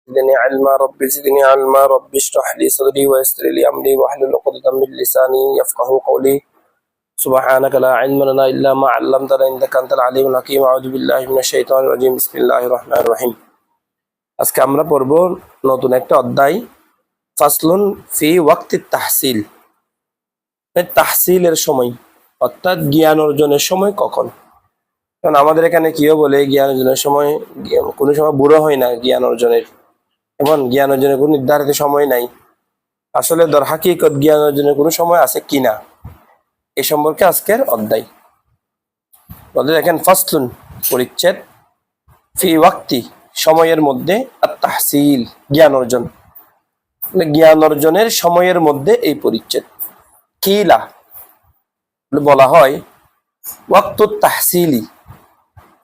زدني علما رب زدني علما رب اشرح لي صدري ويسر لي امري واحلل عقدة من لساني يفقهوا قولي سبحانك لا علم لنا الا ما علمتنا انك انت العليم الحكيم اعوذ بالله من الشيطان الرجيم بسم الله الرحمن الرحيم আজকে আমরা পড়ব নতুন একটা অধ্যায় ফাসলুন ফি ওয়াক্তিত তাহসিল তাহসিলের সময় অর্থাৎ জ্ঞান অর্জনের সময় কখন। কারণ আমাদের এখানে কিও বলে জ্ঞান অর্জনের সময় কোনো সময় বুড়ো হয় না জ্ঞান অর্জনের, এবং জ্ঞান অর্জনের কোনো নির্ধারিত সময় নাই। আসলে হাকিকত জ্ঞান অর্জনের কোনো সময় আছে কিনা এ সম্পর্কে আজকের অধ্যায়। বলে দেখেন ফাসলুন পরিচ্ছেদ, ফি ওয়াক্তি সময়ের মধ্যে আর তাহসিল জ্ঞান অর্জন, জ্ঞান অর্জনের সময়ের মধ্যে এই পরিচ্ছেদ। কিলা বলা হয় ওয়াক্তুত তাহসিলি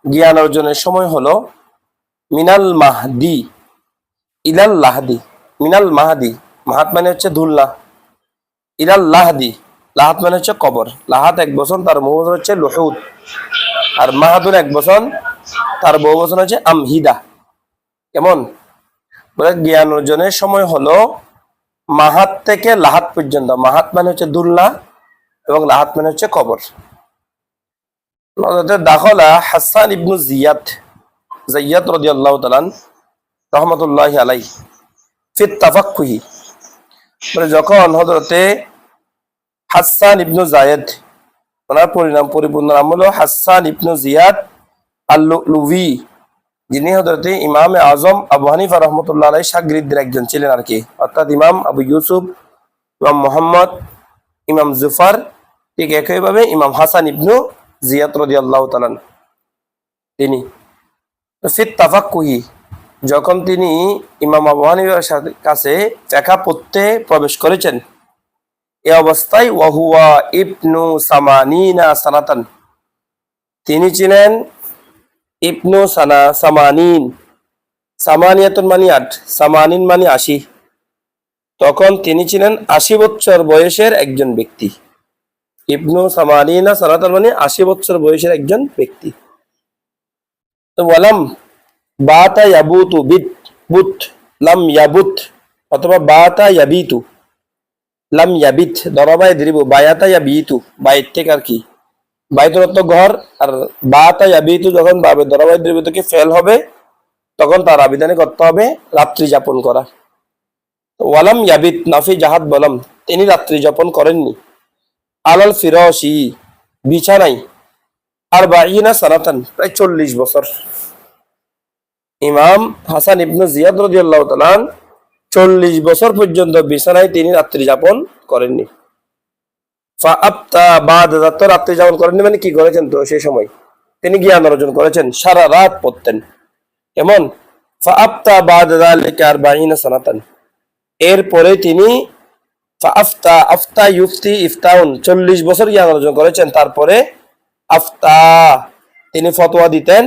জ্ঞান অর্জনের সময় হলো মিনাল মাহদি ইলাল লাহদি। মিনাল মাহদি, মাহাত মানে হচ্ছে ধুল্লা, ইলাল লাহদি, লাহাত মানে হচ্ছে কবর। লাহাত এক বছর, তার বহু বছর হচ্ছে লুহুদ, আর মাহাদুর এক বছর, তার বহু বছর হচ্ছে আমহিদা। কেমন বলে জ্ঞান অর্জনের সময় হলো মাহাত থেকে লাহাত পর্যন্ত। মাহাত মানে হচ্ছে দুল্লা এবং লাহাত মানে হচ্ছে কবর। দাখলা হাসান ইবনু জিয়াদ রাদিয়াল্লাহু তাআলা রাহমাতুল্লাহি আলাইহি ফি তাফাক্কুহি, মানে যখন হযরতে হাসান ইবনু যায়েদ, ওনার পরিপূর্ণ নাম হলো হাসান ইবনু জিয়াদ আল-লুলুভি, যিনি হযরতে ইমাম আজম আবু হানিফা রাহমাতুল্লাহি আলাইহি শাগিরদের একজন ছিলেন আর কি, অর্থাৎ ইমাম আবু ইউসুফ, ইমাম মুহাম্মদ, ইমাম জুফার, ঠিক একইভাবে ইমাম হাসান ইবনু জিয়াদ রাদিয়াল্লাহু তাআলা তিনি ফিত তাফাক্কুহি, যখন তিনি ইমাম আবু হানিফার কাছে ফিকহ পড়তে প্রবেশ করেছেন, এই অবস্থায় ওয়াহুয়া ইবনু সামানিনা সানাতান, তিনি ছিলেন ইবনু সামানিন, সামানিয়াতুন মানে ৮, সামানিন মানে ৮০, তখন তিনি ছিলেন ৮০ বছর বয়সের একজন ব্যক্তি। ইবনু সামানিনা সানাতান মানে ৮০ বছর বয়সের একজন ব্যক্তি। তো ওয়ালাম বাতা ইয়াবুতু বুত লাম ইয়াবুত, অথবা বাতা ইয়াবিতু লাম ইয়াবিত, দরবায় দ্রিব বায়াতা ইয়াবিতু, বাইত থেকে আর কি, বাইতুর অর্থ ঘর, আর বাতা ইয়াবিতু যখন বাবে দরবায় দ্রিব থেকে ফেল হবে তখন তার আবিধানে করতে হবে রাত্রি যাপন করা। ওয়ালাম ইয়াবিত নাফি জাহাদ বলম, তিনি রাত্রি যাপন করেননি, আলাল ফিরাশি বিছানায়, আর বাঈনা সানাতান প্রায় ৪০ বছর। ইমাম হাসান ইবনু জিয়াদ রাদিয়াল্লাহু তাআলা ৪০ বছর পর্যন্ত বিছানায় তিনি রাত্রি যাপন করেননি। ফাআবতা বাদা, তো রাত্রি যাপন করেননি মানে কি করেছেন, তো সেই সময় তিনি জ্ঞান অর্জন করেছেন, সারা রাত পড়তেন। এমন ফাআবতা বাদা যালিকা ৪০ সানাতান, এরপরে তিনি ফাআফতা, আফতা ইউফতি ইফতাউন, ৪০ বছর জ্ঞান অর্জন করেছেন, তারপরে আফতা তিনি ফতোয়া দিতেন,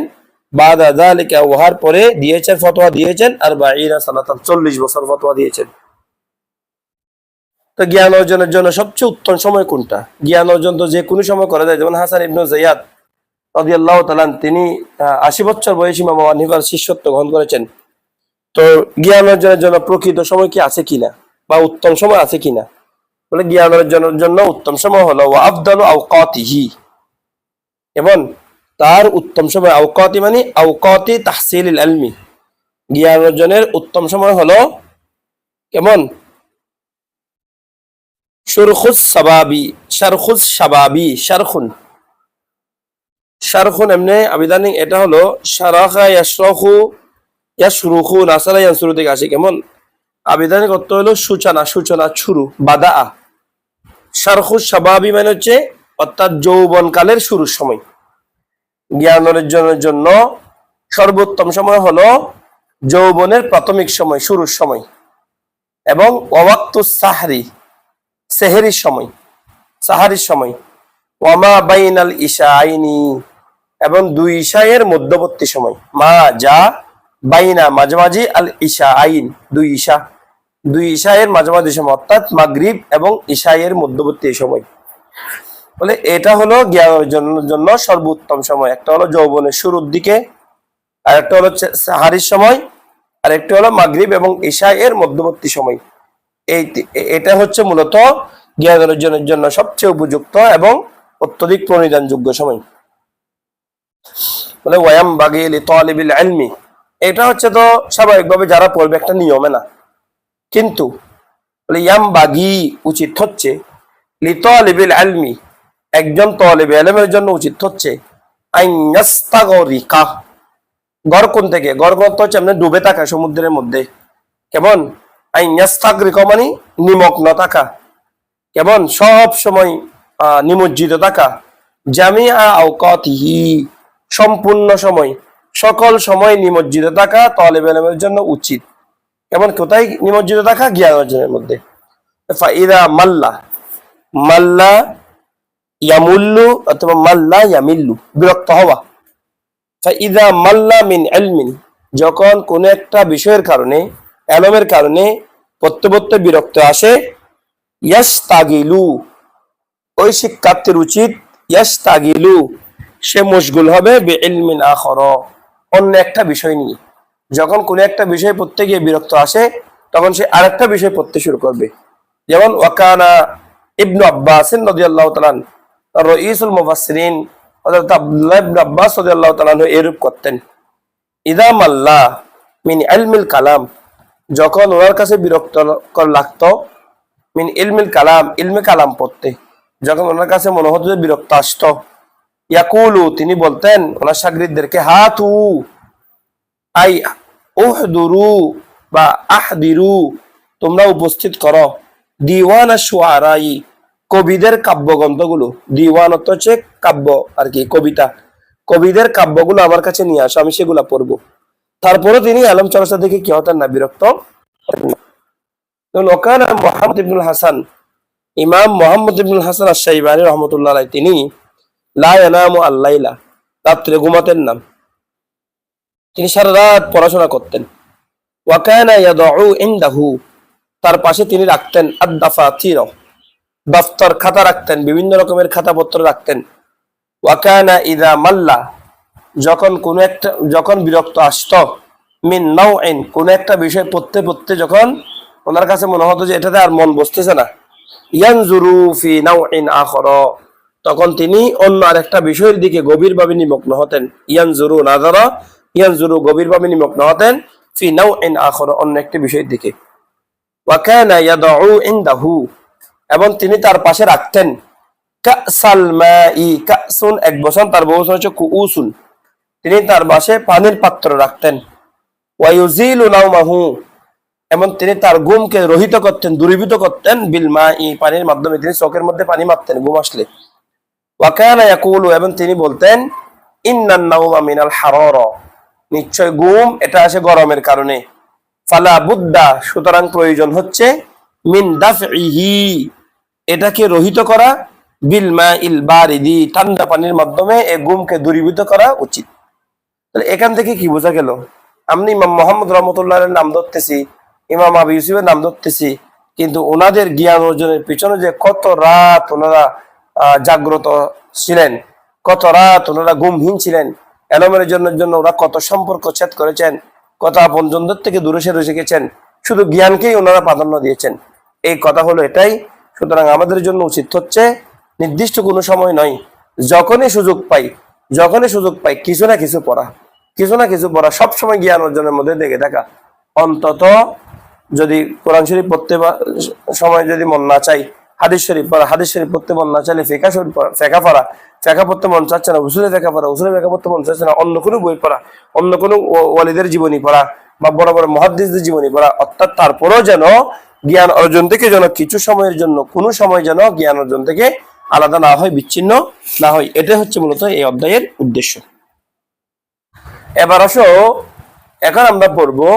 বাদা যালিকা ওহার পরে দিয়েছেন, ফতোয়া দিয়েছেন ৪০ সানাতান, ৪০ বছর ফতোয়া দিয়েছেন। তো জ্ঞান অর্জনের জন্য সবচেয়ে উত্তম সময় কোনটা? জ্ঞান অর্জন তো যে কোনো সময় করা যায়। যেমন হাসান ইবনু জিয়াদ রাদিয়াল্লাহু তাআলা তিনি ৮০ বছর বয়সী ইমাম আবু হানিফার শিষ্যত্ব গ্রহণ করেছেন। তো জ্ঞান অর্জনের জন্য প্রকৃত সময় কি আছে কিনা বা উত্তম সময় আছে কিনা, বলে জ্ঞান অর্জনের জন্য উত্তম সময় হলো ওয়া আফদালু আওকাতিহি, এবং তার উত্তম সময় আওকাতি মানে আওকাতি তাহসিলিল ইলমি, জ্ঞান অর্জনের উত্তম সময় হলো কেমন শুরখুস শাবাবি, শারখুস শাবাবি, শারখুন এমনি আবিধানিক, এটা হলো শারাখা ইয়াশরাখু ইয়াশরুখু নাসারা ইয়ানসুরু থেকে আসে। কেমন আবিধানিক অর্থ হলো সূচনা, শুরু, বাদা। শারখুস শাবাবি মানে হচ্ছে অর্থাৎ যৌবনকালের শুরুর সময়। জ্ঞান অর্জনের জন্য সর্বোত্তম সময় হলো যৌবনের প্রাথমিক সময়, শুরুর সময়, এবং ওয়াক্তুস সাহরি, সেহরির সময়, সাহারির সময়, ওয়ামা বাইনাল ইশাআইনি, এবং দুই ইশায়ের মধ্যবর্তী সময়, মা যা বাইনা মাঝামাঝি আল ইশাআইন, দুই ইশায়ের মাঝামাঝি সময়, অর্থাৎ মাগরিব এবং ইশায়ের মধ্যবর্তী সময়। বলে এটা হলো জ্ঞান অর্জনের জন্য সর্বোত্তম সময়। একটা হলো যৌবনের শুরুর দিকে, আর একটা হলো সাহারির সময়, আর একটি হলো মাগরিব এবং ঈশা এর মধ্যবর্তী সময়। এটা হচ্ছে মূলত জ্ঞান অর্জনের জন্য সবচেয়ে উপযুক্ত এবং অত্যধিক প্রণিধানযোগ্য সময়। বলে ওয়ায়াম বাগি লিতালিবিল ইলমি, এটা হচ্ছে তো স্বাভাবিকভাবে যারা পড়বে একটা নিয়মে না, কিন্তু বলে ইয়াম বাগি উচিত হচ্ছে লিতালিবিল ইলমি একজন তালিবে ইলমের জন্য উচিত হচ্ছে আন ইয়াস্তাগরিকা, গড় কোন থেকে, গড় তো হচ্ছে এমনি ডুবে থাকা সমুদ্রের মধ্যে, কেমন আন ইয়াস্তাগরিকা মানে নিমগ্ন থাকা, কেমন সব সময় নিমজ্জিত থাকা, জামিআ আওকাতিহি সম্পূর্ণ সময়, সকল সময় নিমজ্জিত থাকা তালিবে ইলমের জন্য উচিত। কেমন কোথায় নিমজ্জিত থাকা? জ্ঞান অর্জনের মধ্যে। ফাইদা মাল্লা, মাল্লা ইয়ামুল্লু অথবা মাল্লা ইয়ামিল্লু বিরক্ত হওয়া। ফাইদা মাল্লা মিন ইলমিন, যখন কোন একটা বিষয়ের কারণে ইলমের কারণে পড়তে পড়তে বিরক্ত আসে, ইয়াস্তাগিলু ওই শিক্ষার্থীর উচিত ইয়াস্তাগিলু সে মশগুল হবে বিইলমিন আখর অন্য একটা বিষয় নিয়ে। যখন কোন একটা বিষয় পড়তে গিয়ে বিরক্ত আসে তখন সে আরেকটা বিষয় পড়তে শুরু করবে। যেমন ওয়াকানা ইবনু আব্বাস রাদিয়াল্লাহু তাআলা রাইসুল মুফাসসিরিন হযরত আব্দুল্লাহ ইবনে আব্বাস রাদিয়াল্লাহু তাআলা এরূপ করতেন। ইদা মাল্লা মিন ইলমিল কালাম, যখন ওনার কাছে বিরক্ত লাগতো মিন ইলমিল কালাম ইলমে কালাম পড়তে, যখন ওনার কাছে মনে হতো যে বিরক্ত আসতো, ইয়াকুলু তিনি বলতেন ওনার শাগিরদেরকে হাতু আই উহদুরু বা আহদিরু তোমরা উপস্থিত করো দিওয়ান আশ-শুআরাই কবিদের কাব্যগ্রন্থগুলো। দিওয়ান অর্থ হচ্ছে কাব্য আর কি, কবিতা, কবিদের কাব্যগুলো আমার কাছে নিয়ে আসো, আমি সেগুলা পড়বো। তারপরে তিনি আলম চর্চা থেকে কি হতেন না, বিরক্ত হতেন না। ওকানা মুহাম্মদ ইবনুল হাসান, ইমাম মুহাম্মদ ইবনুল হাসান আশ-শাইবানী রাহমাতুল্লাহ আলাইহি তিনি লা ইয়ানামু আল-লাইলা রাত্রে ঘুমাতেন না, তিনি সারা রাত পড়াশোনা করতেন। ওয়াকানা ইয়াদউ ইনদাহু তার পাশে তিনি রাখতেন আদ-দাফাতির দফতর খাতা রাখতেন, বিভিন্ন রকমের খাতাপত্র রাখতেন। ওয়াকানা ইযা মাল্লা যখন বিরক্ত আসতো মিন নাওইন কোন একটা বিষয় পড়তে পড়তে যখন ওনার কাছে মনে হতো যে এটাতে আর মন বসতেছে না, ইয়ানজুরু ফি নাওইন আখর তখন তিনি অন্য আরেকটা বিষয়ের দিকে গভীরভাবে নিমগ্ন হতেন। ইয়ানজুরু নাযারা ইয়ানজুরু গভীরভাবে নিমগ্ন হতেন ফি নাওইন আখর অন্য একটি বিষয়ের দিকে। ওয়াকানা ইয়াদউ ইনদাহু এবং তিনি তার পাশে রাখতেন কাসাল মাই, কাসুন এক বছর, তার বহুবচন হচ্ছে কুউসুন, তিনি তার পাশে পানির পাত্র রাখতেন। ওয়ায়ুজিলু নাওমাহু এবং তিনি তার ঘুমকে রহিত করতেন, দূরীভূত করতেন বিল মাই পানির মাধ্যমে, তিনি চোখের মধ্যে পানি মারতেন ঘুম আসলে। ওয়াকানা ইয়াকুলু এবং তিনি বলতেন ইন্নান নাওমা মিনাল হারারা নিশ্চয় ঘুম এটা আসে গরমের কারণে। ফালা বুদ্দা সুতরাং প্রয়োজন হচ্ছে মিন দাফইহি এটাকে রহিত করা বিল মাইল বারিদি ঠান্ডা পানির মাধ্যমে এই ঘুমকে দূরীভূত করা উচিত। তাহলে এখান থেকে কি বোঝা গেল, আমি ইমাম মুহাম্মদ রাহমাতুল্লাহর নাম ধরতেছি, ইমাম আবু ইউসুফের নাম ধরতেছি, কিন্তু ওনাদের জ্ঞান অর্জনের পিছনে যে কত রাত ওনারা জাগ্রত ছিলেন, কত রাত ওনারা ঘুমহীন ছিলেন, এলমের জন্য ওরা কত সম্পর্ক ছেদ করেছেন, কত আপনজনদের থেকে দূরে সরে গেছেন, শুধু জ্ঞানকেই ওনারা প্রাধান্য দিয়েছেন। এই কথা হলো এটাই। সুতরাং আমাদের জন্য উচিত হচ্ছে নির্দিষ্ট কোনো সময় নয়, যখনই সুযোগ পাই কিছু না কিছু পড়া, সবসময় জ্ঞান অর্জনের মধ্যে দেখে থাকা। অন্তত যদি কোরআন শরীফ পড়তে সময় যদি মন না চাই, হাদিস শরীফ পড়তে মন না চাইলে ফেকা পড়তে মন চাচ্ছে না, উসুলের ফেকা পড়তে মন চাচ্ছে না, অন্য কোনো বই পড়া, অন্য কোনো ওয়ালিদের জীবনী পড়া বা বড় বড় মুহাদ্দিসদের জীবনী পড়া, অর্থাৎ তারপরেও যেন জ্ঞান অর্জন থেকে যেন কিছু সময়ের জন্য কোনো সময় যেন জ্ঞান অর্জন থেকে আলাদা না হয়, বিচ্ছিন্ন না হয়। এটা হচ্ছে মূলত এই অধ্যায়ের উদ্দেশ্য। এবার আসো, এখন আমরা পড়বো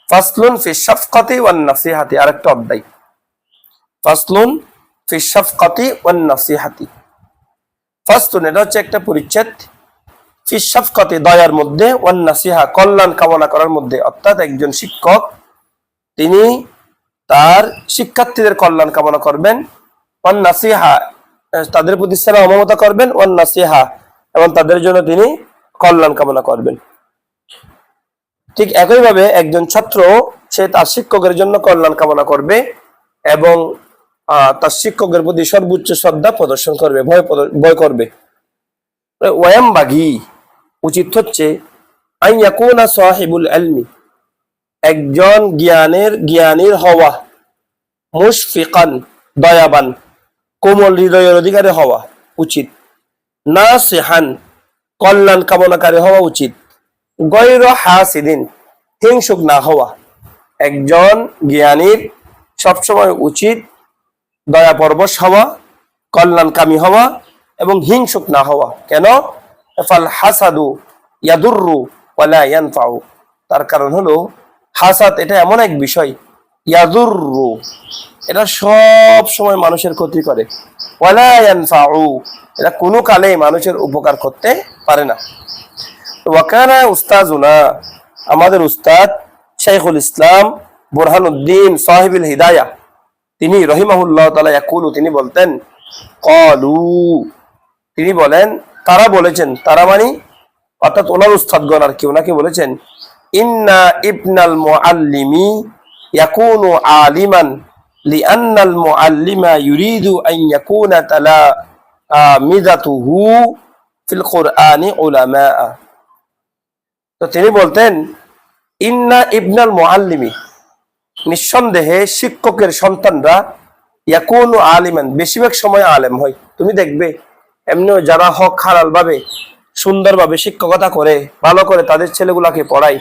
ফাসলুন ফি শাফকাতি ওয়ান নাসিহাতি, আরেকটা অধ্যায় ফাসলুন ফি শাফকাতি ওয়ান নাসিহাতি। ফাসলুন এটা হচ্ছে একটা পরিচ্ছেদ, ফি শাফকাতি দয়ার মধ্যে, ওয়ান নাসিহা কল্যাণ কামনা করার মধ্যে। অর্থাৎ একজন শিক্ষক তিনি তার শিক্ষার্থীদের কল্যাণ কামনা করবেন, ওয়ান নাসিহা তাদের প্রতি স্নেহ মমতা করবেন, ওয়ান নাসিহা এবং তাদের জন্য তিনি কল্যাণ কামনা করবেন। ঠিক একইভাবে একজন ছাত্র সে তার শিক্ষকের জন্য কল্যাণ কামনা করবে এবং তার শিক্ষকের প্রতি সর্বোচ্চ শ্রদ্ধা প্রদর্শন করবে, ভয় করবে। ওয়ায়াম বাগি উচিত হচ্ছে আন ইয়াকুনা সাহিবুল ইলমি একজন জ্ঞানীর হওয়া, মুশফিকান দয়াবান, কোমল হৃদয়ের অধিকারী হওয়া উচিত, নাসিহান কল্যাণ কামনাকারী হওয়া উচিত, গয়র হাসিদিন হিংসুক না হওয়া। একজন জ্ঞানীর সবসময় উচিত দয়াপরবশ হওয়া, কল্যাণকামী হওয়া এবং হিংসুক না হওয়া। কেন? ফাল হাসাদু ইয়াদুররু ওয়ালা ইয়ানফাউ, তার কারণ হলো হাসাদ এটা এমন এক বিষয়, ইয়াদুররু এটা সব সময় মানুষের ক্ষতি করে, ওয়ালা ইয়ানফাউ এটা কোনো কালে মানুষের উপকার করতে পারে না। ওয়াকানা উস্তাজুনা আমাদের উস্তাদ শাইখুল ইসলাম বুরহানুদ্দিন সাহিবুল হিদায়াহ তিনি রহিমাহুল্লাহ তাআলা ইয়াকুলু তিনি বলতেন, ক্বালু তিনি বলেন, তারা বলেছেন, তারা মানে অর্থাৎ ওনার উস্তাদগণ আর কি ওনাকে বলেছেন, ইন্না ইবনাল মুআল্লিমি ইয়াকুনু আলিমান লিআন্নাল মুআল্লিমা ইউরিদু আন ইয়াকুনা তালামিযাতুহু ফিল কুরআনি উলামা। তো তিনি বলতেন, ইন্না ইবনাল মুআল্লিমি নিঃসন্দেহে শিক্ষকের সন্তানরা ইয়াকুনু আলিমান বেশিরভাগ সময় আলেম হয়। তুমি দেখবে এমনিও যারা হক হালাল ভাবে সুন্দরভাবে শিক্ষকতা করে ভালো করে তাদের ছেলেগুলাকে পড়ায়,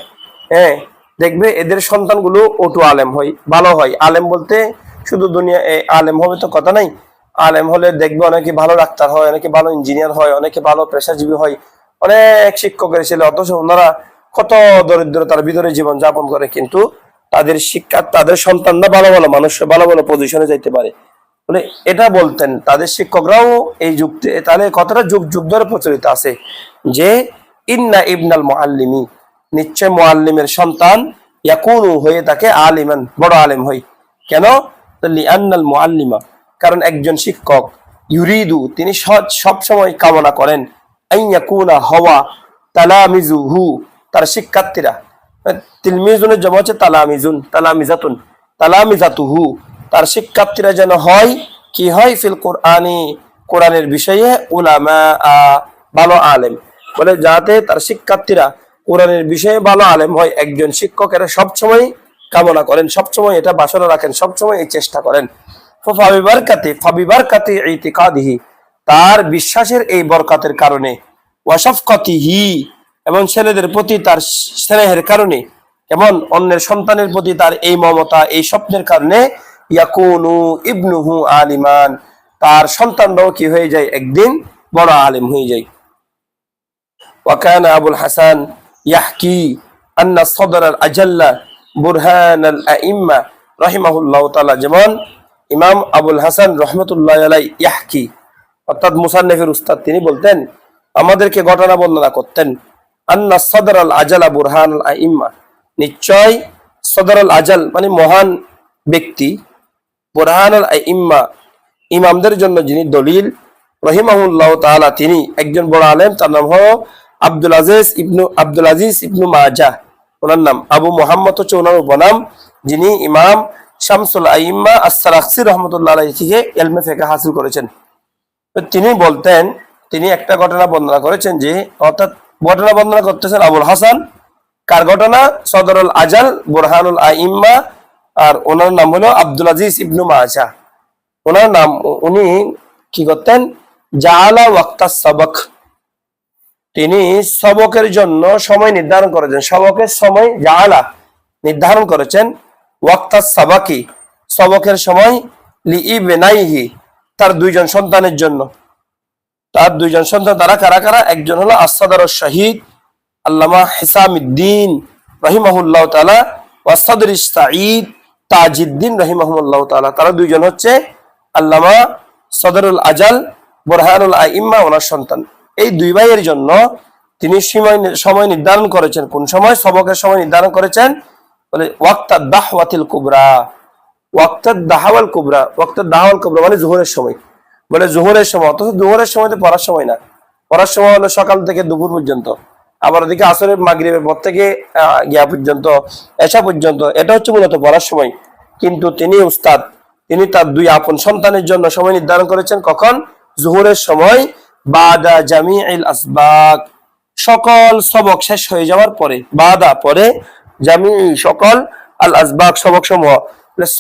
হ্যাঁ দেখবে এদের সন্তানগুলো অটু আলেম হয়, ভালো হয়। আলেম বলতে শুধু দুনিয়া আলেম হবে তো কথা নাই, আলেম হলে দেখবে অনেকে ভালো ডাক্তার হয়, অনেকে ভালো ইঞ্জিনিয়ার হয়, অনেকে ভালো পেশাজীবী হয়, অনেক শিক্ষকের ছেলে, অথচ ওনারা কত দরিদ্রতার ভিতরে জীবন যাপন করে, কিন্তু তাদের শিক্ষা তাদের সন্তানরা ভালো ভালো মানুষ ভালো ভালো পজিশনে যাইতে পারে। মানে এটা বলতেন তাদের শিক্ষকরাও এই যুক্তি, তাহলে কতটা যুগ যুগ ধরে প্রচলিত আছে যে ইন্না ইবনাল মুআল্লিমি নিশ্চয় মুআল্লিমের সন্তান ইয়াকুনু হয়ে থাকে আলিমান বড় আলেম হয়। কেন? লিআন্নাল মুআল্লিমা কারণ একজন শিক্ষক ইউরিদু তিনি সব সময় কামনা করেন আন ইয়াকুনা হওয়া তালামিজুহু তার শিক্ষার্থীরা, তিলমিজুনের জমা হচ্ছে তালামিজুন, তালামিজাতুন, তালামিজাতুহু তার শিক্ষার্থীরা যেন হয় কি হয় ফিল কুরআনি কোরআনের বিষয়ে উলামা ভালো আলেম, বলে যাতে তার শিক্ষার্থীরা কোরআনের বিষয়ে ভালো আলেম হয়। একজন শিক্ষকেরা সবসময় কামনা করেন, সবসময় এটা বাসনা রাখেন, সবসময় এই চেষ্টা করেন। ফাবিবারকাতি ইতিকাদিহি তার বিশ্বাসের এই বরকতের কারণে, ওয়াশাফকাতিহি এবং ছেলেদের প্রতি তার স্নেহের কারণে, এবং অন্যের সন্তানের প্রতি তার এই মমতা এই স্বপ্নের কারণে, ইয়াকুনু ইবনুহু আলিমান তার সন্তানরাও কি হয়ে যায় একদিন বড় আলেম হয়ে যায়। ওয়াকানা আবুল হাসান ইয়াহকি আন্না সদর আল আজাল্লা বুরহান আল আইম্মা রাহিমাহুল্লাহ তাআলা, যেমন ইমাম আবুল হাসান রহমতুল্লাহ আলাই ইয়াহকি অর্থাৎ মুসান্নিফের উস্তাদ তিনি বলতেন, আমাদেরকে ঘটনা বর্ণনা করতেন, আন্না সদর আল আজালা বুরহান আল আইম্মা নিশ্চয় সদর আল আজাল মানে মহান ব্যক্তি, বুরহান আল আইম্মা ইমামদের জন্য যিনি দলিল, রহিমাহুল্লাহ তাআলা তিনি একজন বড় আলেম, তার নাম হলো আব্দুল আজিজ ইবনু মাজাহ, ওনার নাম আবু মুহাম্মদ হচ্ছে ওনার উপনাম, যিনি ইমাম শামসুল আইম্মা আস-সারাখসি রাহমাতুল্লাহ আলাইহি থেকে ইলমে ফিকহ হাসিল করেছেন। তিনি বলতেন, তিনি একটা ঘটনা বর্ণনা করেছেন যে, অর্থাৎ ঘটনা বর্ণনা করতেছেন আবুল হাসান, কার ঘটনা? সদরুল আজাল বুরহানুল আইম্মা, আর ওনার নাম হলো আব্দুল আজিজ ইবনু মাজাহ। ওনার নাম, উনি কি করতেন? জাআলা ওয়াক্তাস সাবাক, তিনি সবকের জন্য সময় নির্ধারণ করেছেন, সবকের সময় জাআলা নির্ধারণ করেছেন, ওয়াক্তাস সাবাকি সবকের সময়, লিইবনাইহি তার দুইজন সন্তানের জন্য। তার দুইজন সন্তান তারা কারা কারা? একজন হলো আস-সাদর শহীদ আল্লামা হিসামউদ্দিন রাহিমাহুল্লাহ তাআলা, ওয়াস-সাদর সাঈদ তাজউদ্দিন রাহিমাহুল্লাহ তাআলা, তারা দুইজন হচ্ছে আল্লামা সদরুল আজাল বুরহানুল আইম্মা ওনার সন্তান। এই দুই ভাইয়ের জন্য তিনি সময় নির্ধারণ করেছেন। কোন সময়? সবকের সময় নির্ধারণ করেছেন, বলে ওয়াক্তাদ দাহওয়াতিল কুবরা, ওয়াক্তাদ দাহওয়াল কুবরা, ওয়াক্তাদ দাহওয়াল কুবরা মানে জোহরের সময়, বলে জোহরের সময়, অথচ জোহরের সময় তো পড়ার সময় না, পড়ার সময় হলো সকাল থেকে দুপুর পর্যন্ত, আবার ওদিকে আসরের মাগরিবের পর থেকে গিয়া পর্যন্ত, এসা পর্যন্ত, এটা হচ্ছে মূলত পড়ার সময়। কিন্তু তিনি উস্তাদ, তিনি তার দুই আপন সন্তানের জন্য সময় নির্ধারণ করেছেন কখন? জোহরের সময়, বাদা জামিউল আসবাক, সকল সবক শেষ হয়ে যাওয়ার পরে, বাদা পরে, জামি সকল, আল আসবাক সবক সমূহ,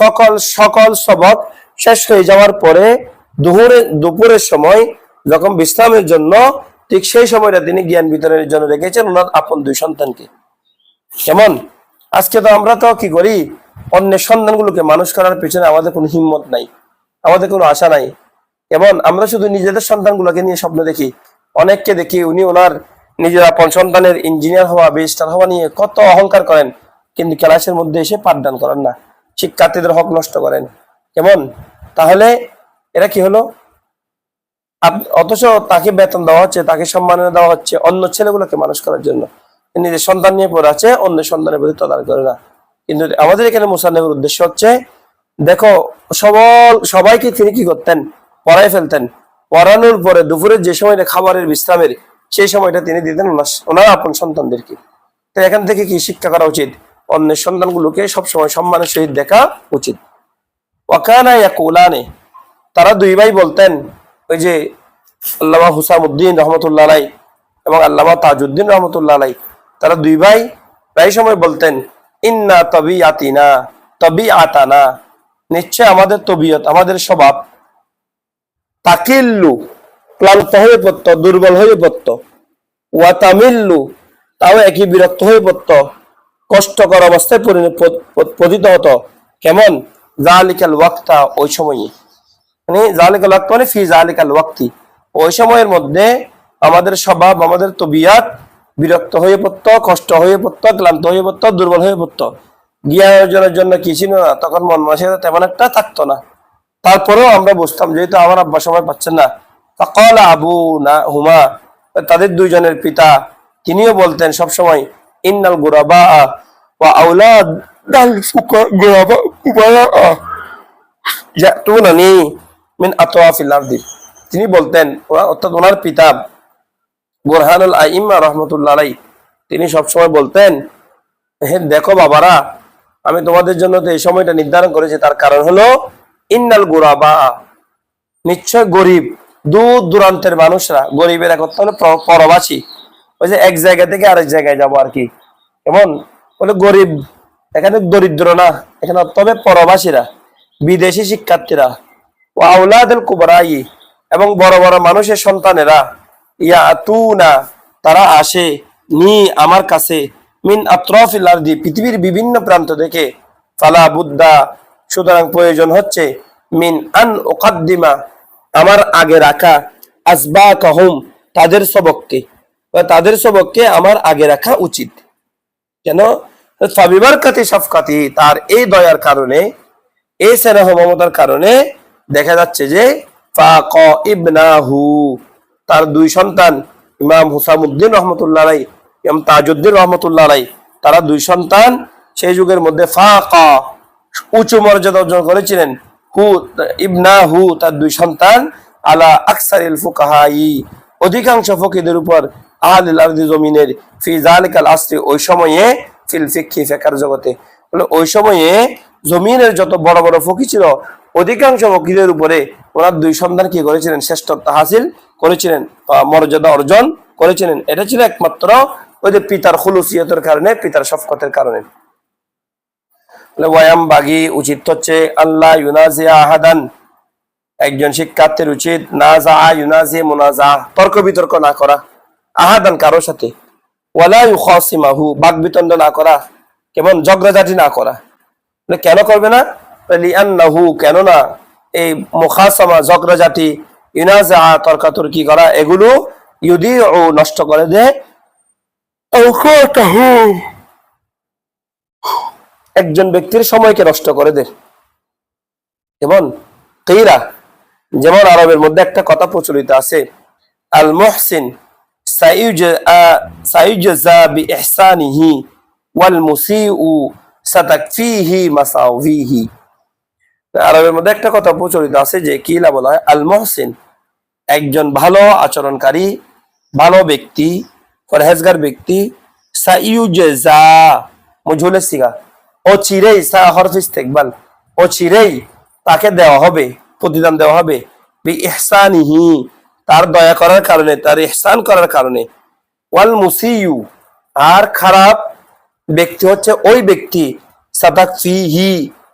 সকল সকল সবক শেষ হয়ে যাওয়ার পরে দুপুরের সময় যখন বিশ্রামের জন্য, ঠিক সেই সময়টা তিনি জ্ঞান বিতরণের জন্য রেখেছেন ওনার আপন দুই সন্তানকে। কেমন? আজকে তো আমরা তো কি করি, অন্যের সন্তানগুলোকে মানুষ করার পেছনে আমাদের কোনো হিম্মত নাই, আমাদের কোনো আশা নাই। কেমন? আমরা শুধু নিজেদের সন্তানগুলোকে নিয়ে স্বপ্ন দেখি। অনেককে দেখি উনি ওনার নিজের আপন সন্তানের ইঞ্জিনিয়ার হওয়া, ব্যারিস্টার হওয়া নিয়ে কত অহংকার করেন, কিন্তু ক্লাসের মধ্যে এসে পাঠদান করেন না, শিক্ষার্থীদের হক নষ্ট করেন। কেমন? তাহলে এরা কি হলো? অথচ তাকে বেতন দেওয়া হচ্ছে, তাকে সম্মাননা দেওয়া হচ্ছে অন্য ছেলেগুলোকে মানুষ করার জন্য, নিজের সন্তান নিয়ে পড়ে আছে, অন্য সন্তানের প্রতি তদারক করে না। কিন্তু আমাদের এখানে মুসান্নিফের উদ্দেশ্য হচ্ছে, দেখো সবাইকে তিনি কি করতেন? পড়াই ফেলতেন। পড়ানোর পরে দুপুরের যে সময়টা খাবারের বিশ্রামের, সেই সময়টা তিনি দিতেন ওনার আপন সন্তানদেরকে। তো এখান থেকে কি শিক্ষা করা উচিত? অন্যের সন্তানগুলোকে সবসময় সম্মানের সহিত দেখা উচিত। ওয়াকানা ইয়াকুলানে, তারা দুই ভাই বলতেন, ওই যে আল্লামা হুসামউদ্দিন রহমতুল্লাহ আলাই এবং আল্লামা তাজউদ্দিন রহমতুল্লাহ আলাই, তারা দুই ভাই প্রায় সময় বলতেন, ইন্না তবিআতানা, নিশ্চয় আমাদের তবিয়ত, আমাদের স্বভাব, তাকিল্লু, ক্লান্ত হয়ে পড়ত, দুর্বল হয়ে পড়ত, ওয়া তামিল্লু, তাও একই বিরক্ত হয়ে পড়ত, কষ্টকর অবস্থায় পতিত হতো। কেমন? জালিকাল ওয়াক্তা, ওই সময়ে, মানে জালিকাল ওয়াক্ত মানে ফি জালিকাল ওয়াক্তি, ওই সময়ের মধ্যে আমাদের স্বভাব, আমাদের তবিয়াত বিরক্ত হয়ে পড়তো, কষ্ট হয়ে পড়তো, ক্লান্ত হয়ে পড়তো, দুর্বল হয়ে পড়তো। জ্ঞান অর্জনের জন্য কি ছিল না, তখন মন মানসিকতা তেমন একটা থাকতো না। তারপরেও আমরা বুঝতাম, যেহেতু আমার আব্বা সময় পাচ্ছেন না, ফাকালা আবু না হুমা, তাদের দুইজনের পিতা, তিনিও বলতেন সবসময়, ইন্নাল গুরাবা ওয়া আওলাদাল গুরাবা ইয়াতুনানি মিন আতওয়াফিল আরদি, তিনি বলতেন, অর্থাৎ ওনার পিতা বুরহানুল আইম্মা রাহমাতুল্লাহ আলাইহি, তিনি সবসময় বলতেন, হে দেখো বাবারা, আমি তোমাদের জন্য তো এই সময়টা নির্ধারণ করেছি, তার কারণ হলো ইন্নাল গুরাবা, নিশ্চয় গরিব, দূর দূরান্তের মানুষরা, গরিবের এক অর্থ হলো পরবাসী, ওই যে এক জায়গা থেকে আরেক জায়গায় যাবো আর কি। এমন বলে গরিব, এখানে দরিদ্র না, এখানে তবে পরবাসীরা, বিদেশি শিক্ষার্থীরা, ও আওলাদুল কুবরাই, এবং বড় বড় মানুষের সন্তানেরা, ইয়াতুনা, তারা আসে, নি আমার কাছে, মিন আতরাফিল আরদি, পৃথিবীর বিভিন্ন প্রান্ত থেকে, ফালা বুদ্দা, সুতরাং প্রয়োজন হচ্ছে, মিন আন উকাদ্দিমা, আমার আগে রাখা, আসবাকাহুম, তাদের সবককে, তাদের সবককে আমার আগে রাখা উচিত। কেন? ফাবিবারকাতি শাফকাতি, তার এই দয়ার কারণে, এই স্নেহ মমতার কারণে দেখা যাচ্ছে যে ফাক ইবনাহু, তার দুই সন্তান, ইমাম হুসামউদ্দিন রহমতুল্লাহ আলাইহি, ইমাম তাজউদ্দিন রহমতুল্লাহ আলাইহি, তারা দুই সন্তান সেই যুগের মধ্যে ফাকা, উঁচু মর্যাদা অর্জন করেছিলেন, হু ইবনাহু, তার দুই সন্তান, আলা আকসারিল ফুকাহাই, অধিকাংশ ফকিদের উপর, আহলিল আরদি, জমিনের, ফি জালিকাল আসরি, ওই সময়ে, ফিল ফিকহি, ফিকহের জগতে, মানে ওই সময়ে জমিনের যত বড় বড় ফকি ছিল, অধিকাংশ ফকিদের উপরে ওনার দুই সন্তান কি করেছিলেন? শ্রেষ্ঠত্ব হাসিল করেছিলেন, মর্যাদা অর্জন করেছিলেন। এটা ছিল একমাত্র ওই যে পিতার খুলুসিয়তের কারণে, পিতার শফকতের কারণে। ওয়ায়াম বাগি, উচিত হচ্ছে, আল্লাহ ইউনাজিয়া আহাদান, একজন শিক্ষার্থীর উচিত, নাজা ইউনাজি মুনাজা, তর্ক বিতর্ক না করা, আহাদান কারোর সাথে, ওয়ালা ইউখাসিমাহু, বাক বিতণ্ড না করা, কেমন? ঝগড়াঝাটি না করা। কেন করবে না? লিআন্নাহু, কেননা এই মুখাসামা, ঝগড়াঝাটি, ইউনাজা, তর্কাতর্কি করা, এগুলো ইউদিউ, নষ্ট করে দেয়, আওকাতাহু, একজন ব্যক্তির সময়কে নষ্ট করে দেয়। যেমন কিরা, যেমন আরবের মধ্যে একটা কথা প্রচলিত আছে, আল মুহসিন সাইয়ুজা বিইহসানিহি ওয়াল মুসিউ সাতাকফিহি মাসাউহিহি। আরবের মধ্যে একটা কথা প্রচলিত আছে যে কিলা বলা হয়, আল মুহসিন, একজন ভালো আচরণকারী, ভালো ব্যক্তি, পরহেজগার ব্যক্তি সাইউজাজা মজহুলের সিগা, অচিরেই সা হরফ ইস্তেকবাল, অচিরেই তাকে দেওয়া হবে, প্রতিদান দেওয়া হবে বি ইহসানিহি, তার দয়া করার কারণে, তার ইহসান করার কারণে। ওয়াল মুসিউ, আর খারাপ ব্যক্তি হচ্ছে ওই ব্যক্তি সাতাকফিহি,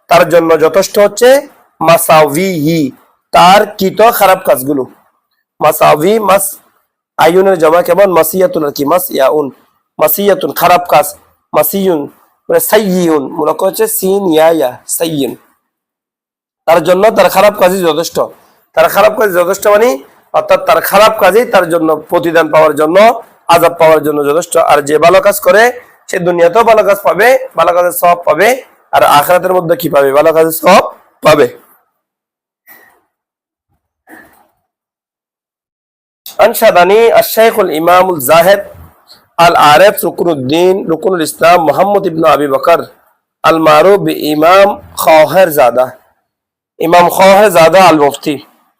তার জন্য যথেষ্ট হচ্ছে মাসাউিহি, তার কৃত খারাপ কাজগুলো। মাসাউি মাস আইয়ুনের জমা কেমন মাসিয়াতুন আর কি, মাসিয়াউন, মাসিয়াতুন খারাপ কাজ, মাসিয়ুন মানে সাইয়িউন, মূলত হচ্ছে সিন ইয়া সাইয়িন, তার জন্য তার খারাপ কাজই যথেষ্ট। তার খারাপ কাজ যথেষ্ট মানে অর্থাৎ তার খারাপ কাজই তার জন্য প্রতিদান পাওয়ার জন্য, আযাব পাওয়ার জন্য যথেষ্ট। আর যে ভালো কাজ করে সে দুনিয়াতেও ভালো কাজ পাবে, ভালো কাজের সওয়াব পাবে, আর আখিরাতের মধ্যে কি পাবে, ভালো কাজের সওয়াব পাবে। আনশাদানি আশ-শাইখুল ইমামুল জাহিদ আল আরিফ রুকনুদ্দিন রুকনুল ইসলাম মুহাম্মদ ইবনে আবি বকর আল মারুফ বি ইমাম খাওয়ারজাদা, ইমাম খাওয়ারজাদা আল মুফতি,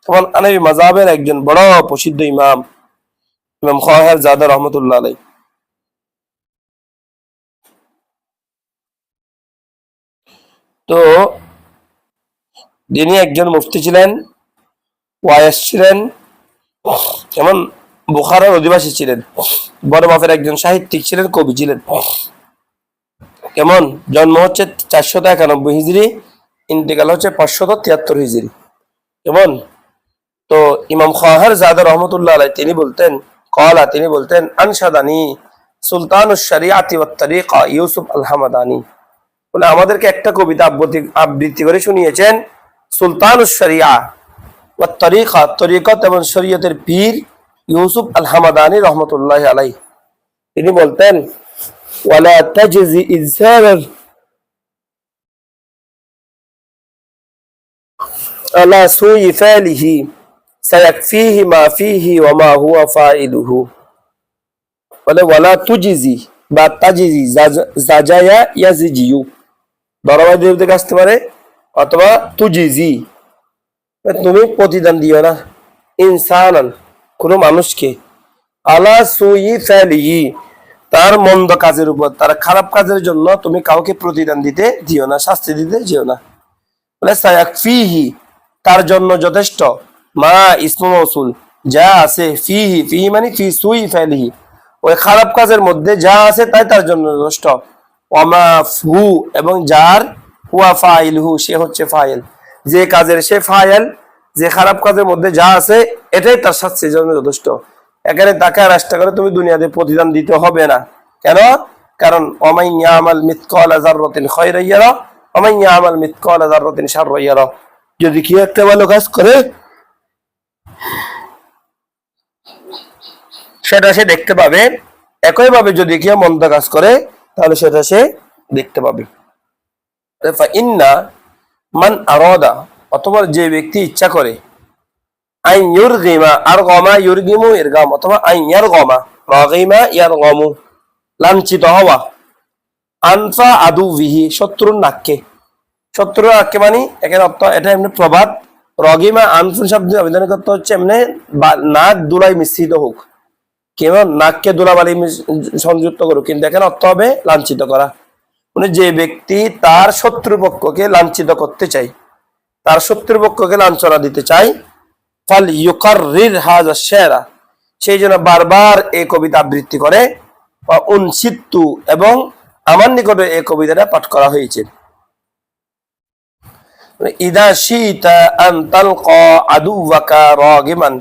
তখন হানাফি মাযহাবের একজন বড় প্রসিদ্ধ ইমাম, ইমাম খাওয়ারজাদা রাহমাতুল্লাহ আলাইহি। তো তিনি একজন মুফতি ছিলেন, ওয়াইস ছিলেন, যেমন বুখারার অধিবাসী ছিলেন, বড় মাপের একজন সাহিত্যিক ছিলেন, কবি ছিলেন। কেমন জন্ম হচ্ছে 491 হিজরি, ইন্তেকাল হচ্ছে 573 হিজরি। কেমন তো ইমাম খাওয়ারজাদা রাহমাতুল্লাহ আলাইহি তিনি বলতেন আনশাদানি সুলতানুশ শরিয়াতি ওয়াত তরিকা ইউসুফ আল হামাদানি, বলে আমাদেরকে একটা কবিতা আবৃত্তি করে শুনিয়েছেন সুলতানুশ শরিয়া ওয়াত তরিকা, তরিকত এবং শরীয়তের পীর ইউসুফ আল হামাদানি রাহমাতুল্লাহি আলাইহি। তিনি বলতেন ওয়ালা তাজজি ইনসানান আলা সুই ফালিহি সায়াকফিহি মা ফিহি ওয়া মা হুয়া ফাইলুহু, বলে ওয়ালা তুজিজি বা তাজিজি জাজায়া ইয়াজিজিউ, বড়বাই দিকে আসতে পারে, অথবা তুজিজি তুমি প্রতিদান দিও না, ইনসানান কোন মানুষকে, আলা সুই ফালিহি তার মন্দ কাজের উপর, তার খারাপ কাজের জন্য তুমি কাউকে প্রতিদান দিতে দিও না, শাস্তি দিতে দিও না। বলে সায়াকফিহি তার জন্য যথেষ্ট, মা ইসমু মৌসুল যা আছে, ফিহি ফিহি মানে ফি সুই ফালিহি ওই খারাপ কাজের মধ্যে যা আছে তাই তার জন্য যথেষ্ট। ওয়ামা ফু এবং যার হুয়া ফাইলহু সে হচ্ছে ফাইল, যে কাজের সে ফাইল, যে খারাপ কাজের মধ্যে যা আছে এটাই তার শাস্তির জন্য যথেষ্ট। এখানে তাকে আর আশা করে তুমি দুনিয়াতে প্রতিদান দিতে হবে না। কেন? কারণ ওমান ইয়ামাল মিসকালা যাররাতিন খায়রান ইয়ারা ওমান ইয়ামাল মিসকালা যাররাতিন শাররান ইয়ারা, যদি কি একটা ভালো কাজ করে সেটা সে দেখতে পাবে, একইভাবে যদি কেউ মন্দ কাজ করে তাহলে সেটা সে দেখতে পাবে। ইন্না মান আরাদা, অথবা যে ব্যক্তি ইচ্ছা করে, আইন ইউরগিমা আর গমা ইউরগিমু ইরগাম, অথবা আইন ইয়ারগমা রাগিমা ইয়ারগমু লাঞ্ছিত হওয়া, আনফা আদুবিহি শত্রুর নাককে, শত্রুর নাককে মানে এখানে অর্থ এটা এমনি প্রবাদ, রগিমা আনফুন শব্দ আবেদনের অর্থ হচ্ছে এমনি নাক দুলাই মিশ্রিত হোক, কেমন নাককে ধুলাবালি সংযুক্ত করুক, কিন্তু এখানে অর্থ হবে লাঞ্ছিত করা। মানে যে ব্যক্তি তার শত্রুপক্ষকে লাঞ্ছিত করতে চায়, তার শত্রুপক্ষকে লাঞ্ছনা দিতে চায়, ফাল ইউকাররির হাযা শেরা সেই জন্য বারবার এই কবিতা আবৃত্তি করে, বা উনসিত্তু এবং আমার নিকটে এই কবিতাটা পাঠ করা হয়েছে। ইদা শিতা আন তালকা আদুওয়াকা রাগিমান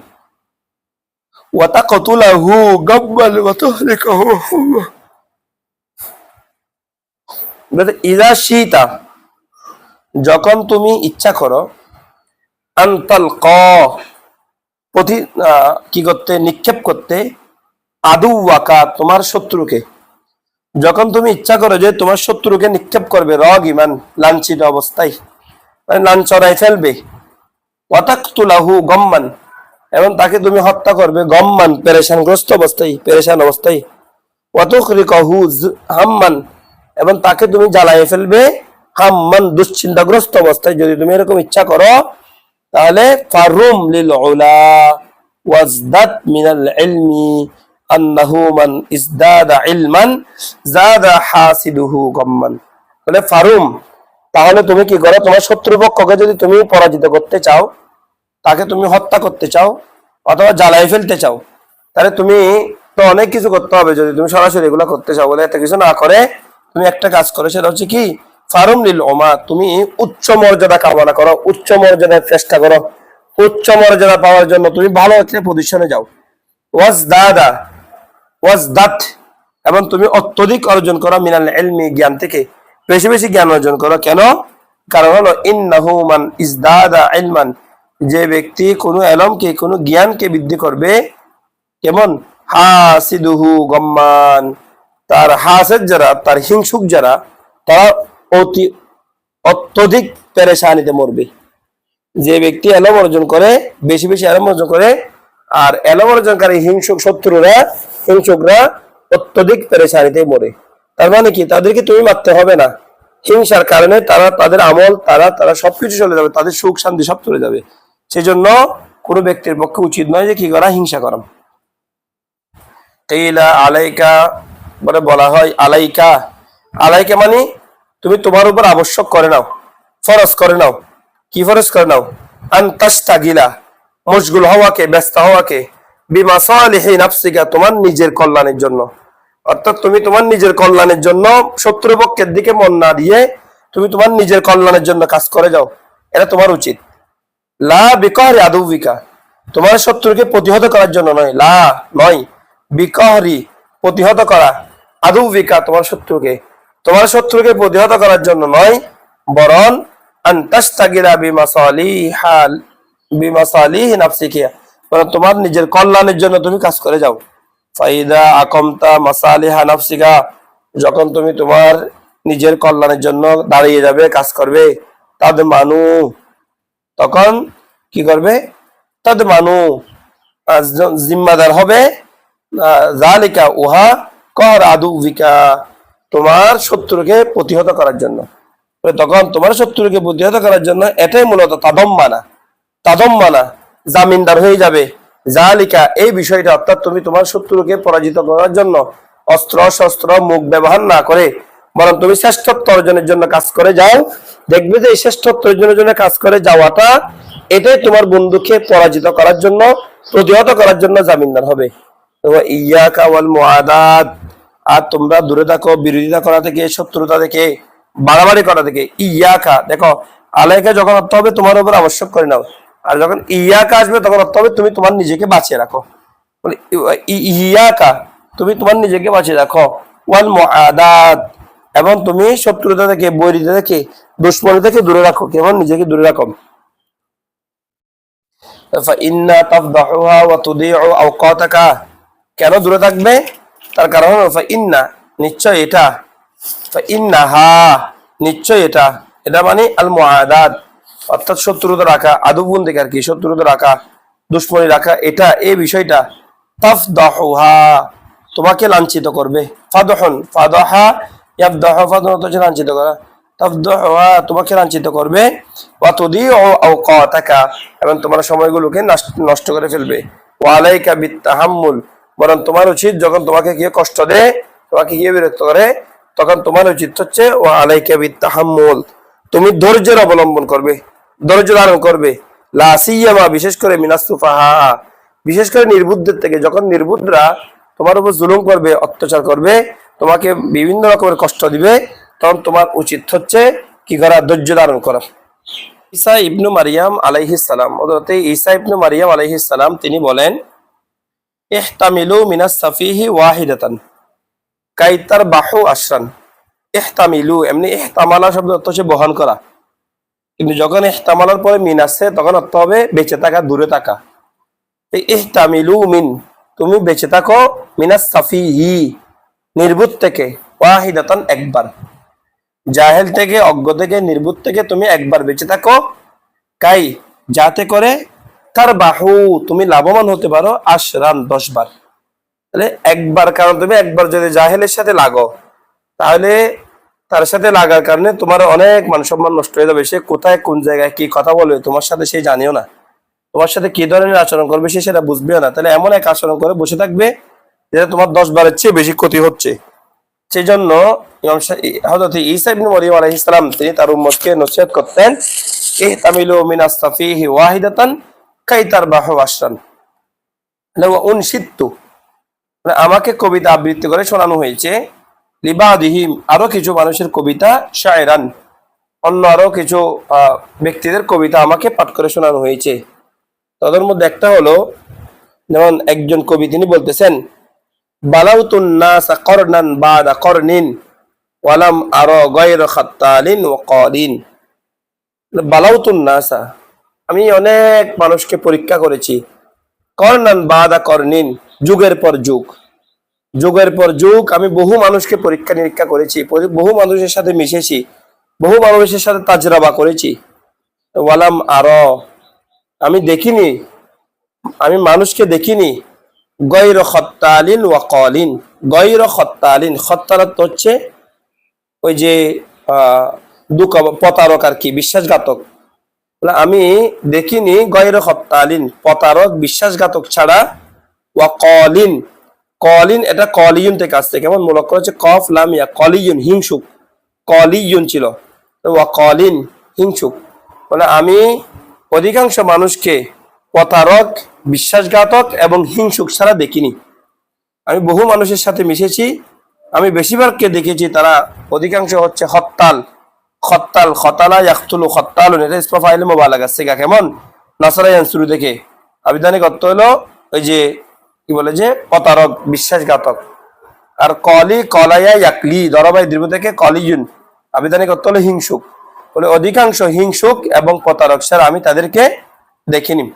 ওয়া তাকতুলাহু গাব্বাল ওয়া তুহলিকাহু, ইদা শিতা যখন তুমি ইচ্ছা করো, আন তালকা কি করতে নিক্ষেপ করতে, আদুওয়াকা তোমার শত্রুকে, যখন তুমি ইচ্ছা করো যে তোমার শত্রুকে নিক্ষেপ করবে, রাগিমান লাঞ্ছিত অবস্থায়, মানে লাঞ্ছনায় ফেলবে, ওয়া তাকতুলাহু গাম্মান এবং তাকে তুমি হত্যা করবে, গম্মান পেরেশানগ্রস্ত অবস্থায়, পেরেশান অবস্থায়, ওয়া তুখরিকাহু হাম্মান এবং তাকে তুমি জ্বালায় ফেলবে, হাম্মান দুশ্চিন্তাগ্রস্ত অবস্থায়। যদি তুমি এরকম ইচ্ছা করো তাহলে ফারুম লিল উলা ওয়াজদাত মিনাল ইলমি আন্নাহু মান ইজদাদা ইলমান জাদা হাসিদুহু গাম্মান। বলে ফারুম, তাহলে তুমি কি করো, তোমার শত্রুপক্ষকে যদি তুমি পরাজিত করতে চাও, তাকে তুমি হত্যা করতে চাও অথবা জ্বালাই ফেলতে চাও, তাহলে তুমি তো অনেক কিছু করতে হবে। যদি তুমি সরাসরি এগুলো করতে চাও, বলে এত কিছু না করে তুমি একটা কাজ করো, সেটা হচ্ছে কি ফারুম লিল ওমা, তুমি উচ্চ মর্যাদা কামনা করো, উচ্চ মর্যাদার চেষ্টা করো, উচ্চ মর্যাদা পাওয়ার জন্য তুমি ভালো একটা পজিশনে যাও। ওয়াজ দাদা ওয়াজ দাত, এবং তুমি অত্যধিক অর্জন করো মিনাল ইলমি, জ্ঞান থেকে বেশি বেশি জ্ঞান অর্জন করো। কেন? কারণ হলো ইন্নাহু মান ইজদাদা ইলমান, যে ব্যক্তি কোনো এলমকে, কোনো জ্ঞানকে বৃদ্ধি করবে, কেমন হাসিদুহু গম্মান, তার হাসেদ যারা, তার হিংসুক যারা, তারা অতি অত্যধিক পেরেশানিতে মরবে। যে ব্যক্তি এলম অর্জন করে, বেশি বেশি এলম অর্জন করে, আর এলম অর্জনকারী হিংসুক হিংসুকরা অত্যধিক পেরেশানিতে মরে। তার মানে কি, তাদেরকে তুমি মারতে হবে না, হিংসার কারণে তারা, তাদের আমল, তারা সবকিছু চলে যাবে, তাদের সুখ শান্তি সব চলে যাবে। সেজন্য কোনো ব্যক্তির পক্ষে উচিত নয় যে কি করা, হিংসা করা। কিলা আলাইকা, বলে বলা হয় আলাইকা, আলাইকা মানে তুমি তোমার উপর আবশ্যক করে নাও, ফরজ করে নাও। কি ফরজ করে নাও? আনতাস্তাগিলা, মশগুল হওয়াকে, ব্যস্ত হওয়াকে, বিমাসালিহি নাফসিকা, তোমার নিজের কল্যাণের জন্য। অর্থাৎ তুমি তোমার নিজের কল্যাণের জন্য শত্রুপক্ষের দিকে মন না দিয়ে তুমি তোমার নিজের কল্যাণের জন্য কাজ করে যাও, এটা তোমার উচিত। লা বিকাহরি আদুবিকা, তোমার শত্রুকে প্রতিহত করার জন্য নয়, লা নয়, বিকাহরি প্রতিহত করা, আদুবিকা তোমার শত্রুকে প্রতিহত করার জন্য নয়, বরং আনতাস্তাগিলা বিমাসালিহি নাফসিকা, বরং তোমার নিজের কল্যাণের জন্য তুমি কাজ করে যাও। ফাইদা আকমতা মাসালিহা নাফসিকা, যখন তুমি তোমার নিজের কল্যাণের জন্য দাঁড়িয়ে যাবে, কাজ করবে, তাদ মানু, তখন কি করবে? তাদ মানু, জিম্মাদার হবে, জালিকা উহা কর আদুবিকা, তোমার শত্রুকে প্রতিহত করার জন্য। তখন তোমার শত্রুকে প্রতিহত করার জন্য এটাই মূলত তাদম্মানা জামিনদার হয়ে যাবে, জালিকা এই বিষয়টা। অর্থাৎ তুমি তোমার শত্রুকে পরাজিত করার জন্য অস্ত্র শস্ত্র মুখ ব্যবহার না করে, বরং তুমি শ্রেষ্ঠত্ব অর্জনের জন্য কাজ করে যাও। দেখবে যে এই শ্রেষ্ঠত্ব অর্জনের জন্য কাজ করে যাওয়াটা, এটাই তোমার বন্ধুকে পরাজিত করার জন্য, প্রতিহত করার জন্য জামিনদার হবে। ইয়াকা ওয়াল মুআদাত, আর তোমরা দূরে থাকো বিরোধিতা করা থেকে, শত্রুতা থেকে, বাড়াবাড়ি করা থেকে। ইয়াকা, দেখো আলাইকা যখন অর্থ হবে তোমার উপর আবশ্যক করে নাও, আর যখন ইয়াকা আসবে তখন অর্থ হবে তুমি তোমার নিজেকে বাঁচিয়ে রাখো। ইয়াকা, তুমি তোমার নিজেকে বাঁচিয়ে রাখো। ওয়াল মুআদাত, এবং তুমি শত্রুতা থেকে, বৈরিতা থেকে, দুশ্মনী থেকে দূরে রাখো, কেমন নিজেকে দূরে রাখো। ফাইন্না তাফদাহুহা ওয়া তুদিউ আওকাতাকা, কেন দূরে থাকবে? তার কারণ হলো ফাইন্না, নিশ্চয় এটা, ফাইন্নাহা নিশ্চয় এটা, এটা মানে আল মুআদাত, অর্থাৎ শত্রুতা রাখা, আদুবুন থেকে আর কি, শত্রুতা রাখা, দুশ্মনী রাখা, এটা এই বিষয়টা, তাফদাহুহা তোমাকে লাঞ্ছিত করবে। ফাদহুন, ফাদাহা ইয়াফদাহু, ফাদহুন হচ্ছে লাঞ্ছিত করা, তাফদাহুহা তোমাকে লাঞ্ছিত করবে, ওয়া তুদিউ আওকাতাকা এবং তোমার সময়গুলোকে নষ্ট করে ফেলবে। ওয়া আলাইকা বিত্তাহাম্মুল, বরং তোমার উচিত যখন তোমাকে কেউ কষ্ট দেয়, তোমাকে কেউ বিরক্ত করে, তখন তোমার উচিত হচ্ছে ওয়া আলাইকা বিত্তাহাম্মুল, তুমি ধৈর্যের অবলম্বন করবে, ধৈর্য ধারণ করবে। লা সিয়ামা, বিশেষ করে মিনাস সুফাহা, বিশেষ করে নির্বুদ্ধের থেকে। যখন নির্বুদ্ধরা তোমার উপর জুলুম করবে, অত্যাচার করবে, তোমাকে বিভিন্ন রকমের কষ্ট দিবে, তখন তোমার উচিত হচ্ছে কি করা? ধৈর্য ধারণ করা। ঈসা ইবনু মারিয়াম আলাইহিস সালাম, হযরত ঈসা ইবনু মারিয়াম আলাইহিস সালাম তিনি বলেন, ইহতামিলু মিনাস সাফিহি ওয়াহিদাতান কাইতার বাহু আশরান। ইহতামিলু, এমনি ইহতামালা শব্দ অর্থ হচ্ছে বহন করা, কিন্তু যখন ইহতামালার পরে মিন আসছে তখন অর্থ হবে বেঁচে থাকা, দূরে থাকা। ইহতামিলু মিন, তুমি বেঁচে থাকো, মিনাস সাফিহি নির্বুদ থেকে, ওয়াহিদাতান একবার, জাহেল থেকে, অজ্ঞ থেকে, নির্বুদ থেকে তুমি একবার বেঁচে থাকো। কাই, যাতে করে তার বাহু তুমি লাভবান হতে পারো, আশরান 10 বার। তাহলে একবার, কারণ তুমি একবার যদি জাহেলের সাথে লাগো, তাহলে তার সাথে লাগার কারণে তোমার অনেক মান সম্মান নষ্ট হয়ে যাবে। সে কোথায়, কোন জায়গায় কি কথা বলবে তোমার সাথে সে জানিও না, তোমার সাথে কি ধরনের আচরণ করবে সে সেটা বুঝবেও না। তাহলে এমন এক আচরণ করে বসে থাকবে যেটা তোমার 10 বারের চেয়ে বেশি ক্ষতি হচ্ছে। সেই জন্য হযরত ঈসা ইবনে মরিয়ম আলাইহিস সালাম তিনি তার উম্মতকে নসিহত করতেন, ইহতামিলু মিনাস সাফিহি ওয়াহিদাতান কাই তারবাহু আশরান লাউ উনশিদতু। আমাকে কবিতা আবৃত্তি করে শোনানো হয়েছে, লিবাদিহিম আরো কিছু মানুষের কবিতা, শায়রান অন্য আরো কিছু ব্যক্তিদের কবিতা আমাকে পাঠ করে শোনানো হয়েছে। তাদের মধ্যে একটা হলো, যেমন একজন কবি তিনি বলতেছেন, বালাউতুন নাসা করনান বাদা করনিন ওয়ালাম আরা গায়রা খাত্তালিন ওয়া কালিন। বালাউতুন নাসা, আমি অনেক মানুষকে পরীক্ষা করেছি, করনান বাদা করনিন যুগের পর যুগ, যুগের পর যুগ আমি বহু মানুষকে পরীক্ষা নিরীক্ষা করেছি, বহু মানুষের সাথে মিশেছি, বহু মানুষের সাথে তাজরাবা করেছি। ওয়ালাম আরা, আমি দেখিনি, আমি মানুষকে দেখিনি, গয়র খত্তালিন ওয়া কালিন। গয়র খত্তালিন, খত্তালাত হচ্ছে ওই যে প্রতারক আর কি, বিশ্বাসঘাতক। আমি দেখিনি গয়র খত্তালিন, প্রতারক বিশ্বাসঘাতক ছাড়া, ওয়া কালিন, কলিন এটা কলিয়ুন থেকে আসছে, কেমন মূলক হচ্ছে কফ লাম ইয়া, কলিয়ুন হিংসুক, কলিয়ুন ছিল, ওয়া কলিন হিংসুক। আমি অধিকাংশ মানুষকে প্রতারক, বিশ্বাসঘাতক এবং হিংসুক ছাড়া দেখিনি। আমি বহু মানুষের সাথে মিশেছি, আমি বেশিরভাগকে দেখেছি তারা অধিকাংশ হচ্ছে হত্তাল, খত্তাল, খতালা ইয়াকতুলু খত্তালুন, এটা ইসমা ফাইল মুবালাগা সিগা, কেমন নাসরা ইয়ানসুরু থেকে আবিধানিক অর্থ হলো ওই যে কি বলে যে প্রতারক, বিশ্বাসঘাতক। আর কলি কলাইয়া ইয়াকলি দরবাই দীর্ঘ থেকে কলিয়ুন, আবিধানিক অর্থ হলো হিংসুক। বলে অধিকাংশ হিংসুক এবং প্রতারক ছাড়া আমি তাদেরকে দেখিনি।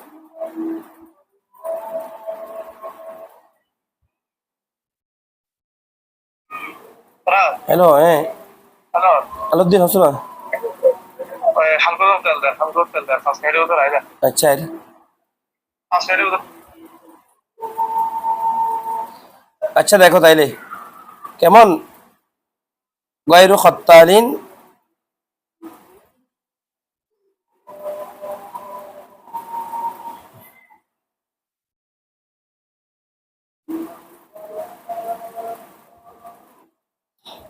হ্যালো, হ্যাঁ হ্যালো আলাউদ্দিন হোসেন। হালকা তেল দেন, হালকা তেল দেন, 5 মিনিটের ভিতর আইবা। আচ্ছা 5 মিনিটের ভিতর। আচ্ছা দেখো তাইলে কেমন গায়রু খত্তালিন,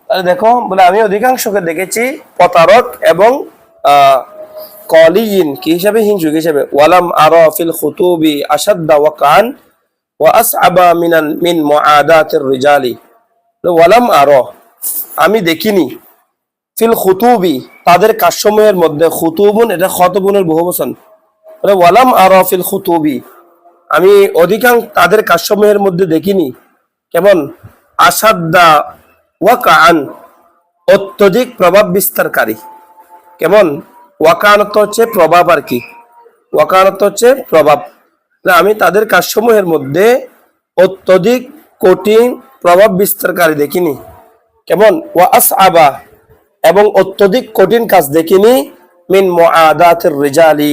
তাহলে দেখো বলে আমি অধিকাংশকে দেখেছি প্রতারক এবং কলিয়িন কি হিসাবে, হিংসুক হিসাবে। ওয়ালাম আরা ফিল খুতুবি আশাদ্দা ওয়াকান ওয়া আসআবা মিন মুআদাতির রিজালি। ওয়ালাম আরা, আমি দেখিনি, ফিল খুতুবি তাদের কাজসমূহের মধ্যে, খুতুবুন এটা খতবুনের বহুবচন, ওয়ালাম আরা ফিল খুতুবি আমি অধিকাংশ তাদের কাজসমূহের মধ্যে দেখিনি, কেমন আসাদ্দা ওয়াকান অত্যধিক প্রভাব বিস্তারকারী, কেমন ওয়াকানত হচ্ছে প্রভাব আর কি, ওয়াকানত হচ্ছে প্রভাব। আমি তাদের কাজসমূহের মধ্যে অত্যধিক কঠিন প্রভাব বিস্তারকারী দেখিনি, কেমন ওয়া আসআবা এবং অত্যধিক কঠিন কাজ দেখিনি, মিন মুআদাতির রিজালি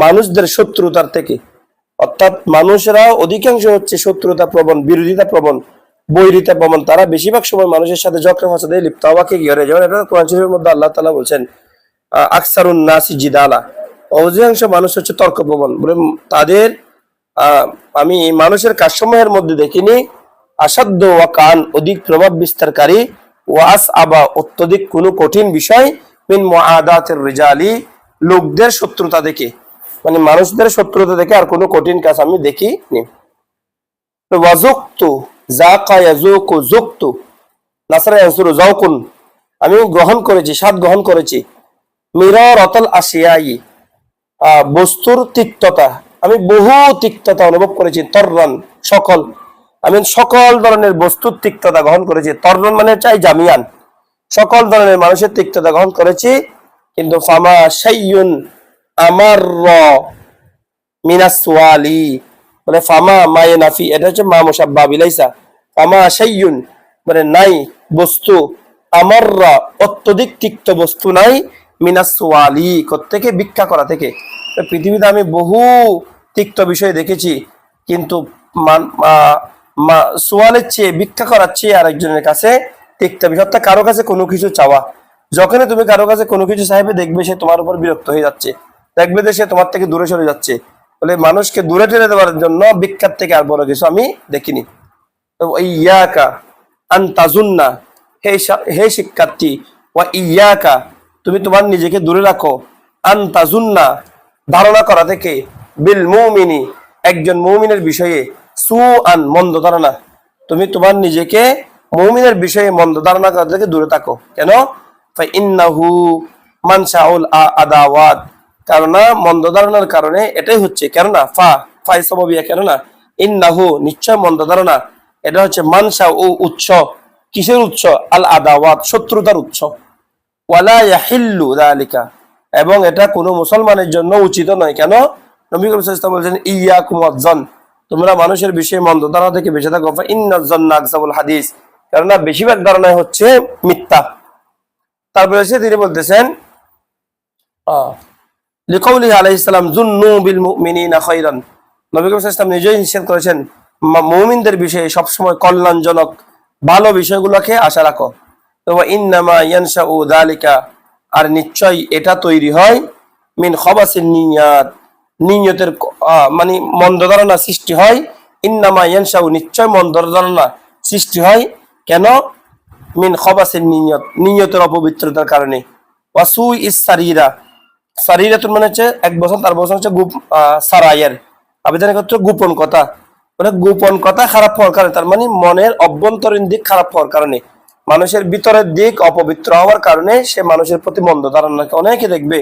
মানুষদের শত্রুতার থেকে। অর্থাৎ মানুষরা অধিকাংশ হচ্ছে শত্রুতা প্রবণ, বিরোধিতা প্রবণ, বৈরিতা প্রবণ, তারা বেশিরভাগ সময় মানুষের সাথে ঝগড়া ফাসাদে লিপ্ত হওয়াকে কি করে, যেমন এটা কোরআন শরীফের মধ্যে আল্লাহ তাআলা বলছেন আকসারুন নাসি জিদালা, অধিকাংশ মানুষ হচ্ছে তর্ক প্রবণ। বলে তাদের আমি মানুষের কাজসমূহের মধ্যে দেখিনি আসাধ্য ওয়াকান অধিক প্রভাব বিস্তারকারী, ওয়াস আবা অত্যধিক কোনো কঠিন বিষয়, মিন মুআদাতির রিজালি লোকদের শত্রুতা দেখে, মানে মানুষদের শত্রুতা দেখে আর কোনো কঠিন কাজ আমি দেখিনি। ওয়াজুকতু যাকা ইয়াজুকু যুকতু, নাসরা ইয়ানসুরু যাওকুন আমি গ্রহণ করেছি, স্বাদ গ্রহণ করেছি, মিরারাতাল আশিয়াই বস্তুর তিক্ততা, আমি বহু তিক্ততা অনুভব করেছি, তররান সকল, আমি সকল ধরনের বস্তুর তিক্ততা গ্রহণ করেছি, তররান মানে চাই জামিয়ান, সকল ধরনের মানুষের তিক্ততা গ্রহণ করেছি। কিন্তু ফামা শাইয়ুন আমার মিনাস ওয়ালি, মানে ফামা মায়ে নাফি, এটা হচ্ছে মা মুসাব্বা বিলাইসা, ফামা শাইয়ুন মানে নাই বস্তু, আমার অত্যধিক তিক্ত বস্তু নাই, মিনাস ওয়ালি থেকে ভিক্ষা করা থেকে। পৃথিবীতে আমি বহু তিক্ত বিষয় দেখেছি, কিন্তু সোয়ালের চেয়ে, ভিক্ষা করার চেয়ে আরেকজনের কাছে তিক্ত বিষয়, অর্থাৎ কারো কাছে কোনো কিছু চাওয়া, যখনই তুমি কারো কাছে কোনো কিছু চাইবে দেখবে সে তোমার উপর বিরক্ত হয়ে যাচ্ছে, দেখবে যে সে তোমার থেকে দূরে সরে যাচ্ছে। বলে মানুষকে দূরে টেনে দেওয়ার জন্য ভিক্ষার থেকে আর বড় কিছু আমি দেখিনি। ইয়াকা আন তাজুন্না, হে শিক্ষার্থী, ওয়া ইয়াকা, তুমি তোমার নিজেকে দূরে রাখো, আন তাজুন্না, ধারণা করা থেকে, বিল মুমিনি, একজন মুমিনের বিষয়ে, সু আন, মন্দ ধারণা, তুমি তোমার নিজেকে মুমিনের বিষয়ে মন্দ ধারণা করা থেকে দূরে থাকো। কেন? ইন্নাহু মানশাউল আদাওয়াত, কেননা মন্দ ধারণার কারণে এটাই হচ্ছে, কেননা ফাই সাবাবিয়া, কেননা ইন্নাহু, নিশ্চয় মন্দ ধারণা, এটা হচ্ছে মানশা ও উৎস, কিসের উৎস? আল আদাওয়াত, শত্রুতার উৎস। ওয়ালা ইয়াহিল্লু যালিকা, এবং এটা কোনো মুসলমানের জন্য উচিত নয়। কেন? নবী করিম সাল্লাল্লাহু আলাইহি ওয়াসাল্লাম বলেছেন, ইয়াকুম ওয়াজ্জান, তোমরা মানুষের বিষয়ে মন্দ ধারণা থেকে বেঁচে থাকো। ইন্নাজ জান্না আকযাবুল হাদিস, কেননা বেশিরভাগ ধারণা হচ্ছে মিথ্যা। তারপরে তিনি বলতেছেন লিকাউলি আলাইহিস সালাম যুন্নু বিল মুমিনিনা খায়রান, নবী করিম সাল্লাল্লাহু আলাইহি ওয়াসাল্লাম নিজেই নিষেধ করেছেন মুমিনদের বিষয়ে সবসময় কল্যাণজনক ভালো বিষয়গুলোকে আশা রাখো। তো ইন্নামা ইয়ানশাউ যালিকা, আর নিশ্চয় এটা তৈরি হয় মিন খবাসিন নিয়াত, নিয়তের মানে মন্দ ধারণা সৃষ্টি হয়। ইন্নামা ইয়ানশাউ, নিশ্চয় মন্দ ধারণা সৃষ্টি হয়। কেন? মিন খবাসিন নিয়ত, নিয়তের অপবিত্রতার কারণে। ওয়াসু ইস সারিরা, সারিরাতুন মানে হচ্ছে এক বছর, তার বছর হচ্ছে সারাইয়ের আবেদনের ক্ষেত্রে গোপন কথা, মানে গোপন কথা খারাপ হওয়ার কারণে, তার মানে মনের অভ্যন্তরীণ দিক খারাপ হওয়ার কারণে, মানুষের ভিতরের দিক অপবিত্র হওয়ার কারণে সে মানুষের প্রতি মন্দ ধারণা রাখে। অনেকে দেখবে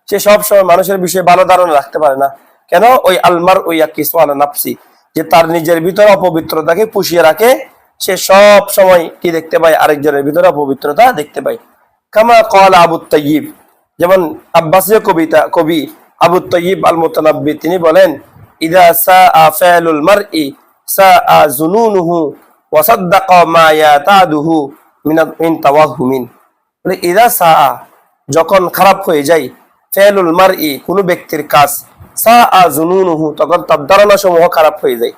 সে সব সময় মানুষের বিষয়ে ভালো ধারণা রাখতে পারে না। কেন? ওই আলমার ওই কিসওয়ালা নাফসি, যে তার নিজের ভিতরে অপবিত্রতাকে পুষিয়ে রাখে, সে সব সময় কি দেখতে পায়? আরেকজনের ভিতরে অপবিত্রতা দেখতে পায়। কামা ক্বালা আবু তাইয়িব, যেমন আব্বাসীয় কবি আবু তাইয়িব আল মুতানাব্বি, তিনি বলেন, ইদা সাআ ফা'লুল মারই সাআ জুনুনুহু ওয়া সাদ্দাকা মা ইয়াতাদুহু মিন তাওয়াহুমিন, মানে ইদা সাআ, যখন খারাপ হয়ে যায়, ফা'লুল মারই, কোন ব্যক্তির কাজ, সাআ জুনুনুহু, তখন তার ধারণা সমূহ খারাপ হয়ে যায়।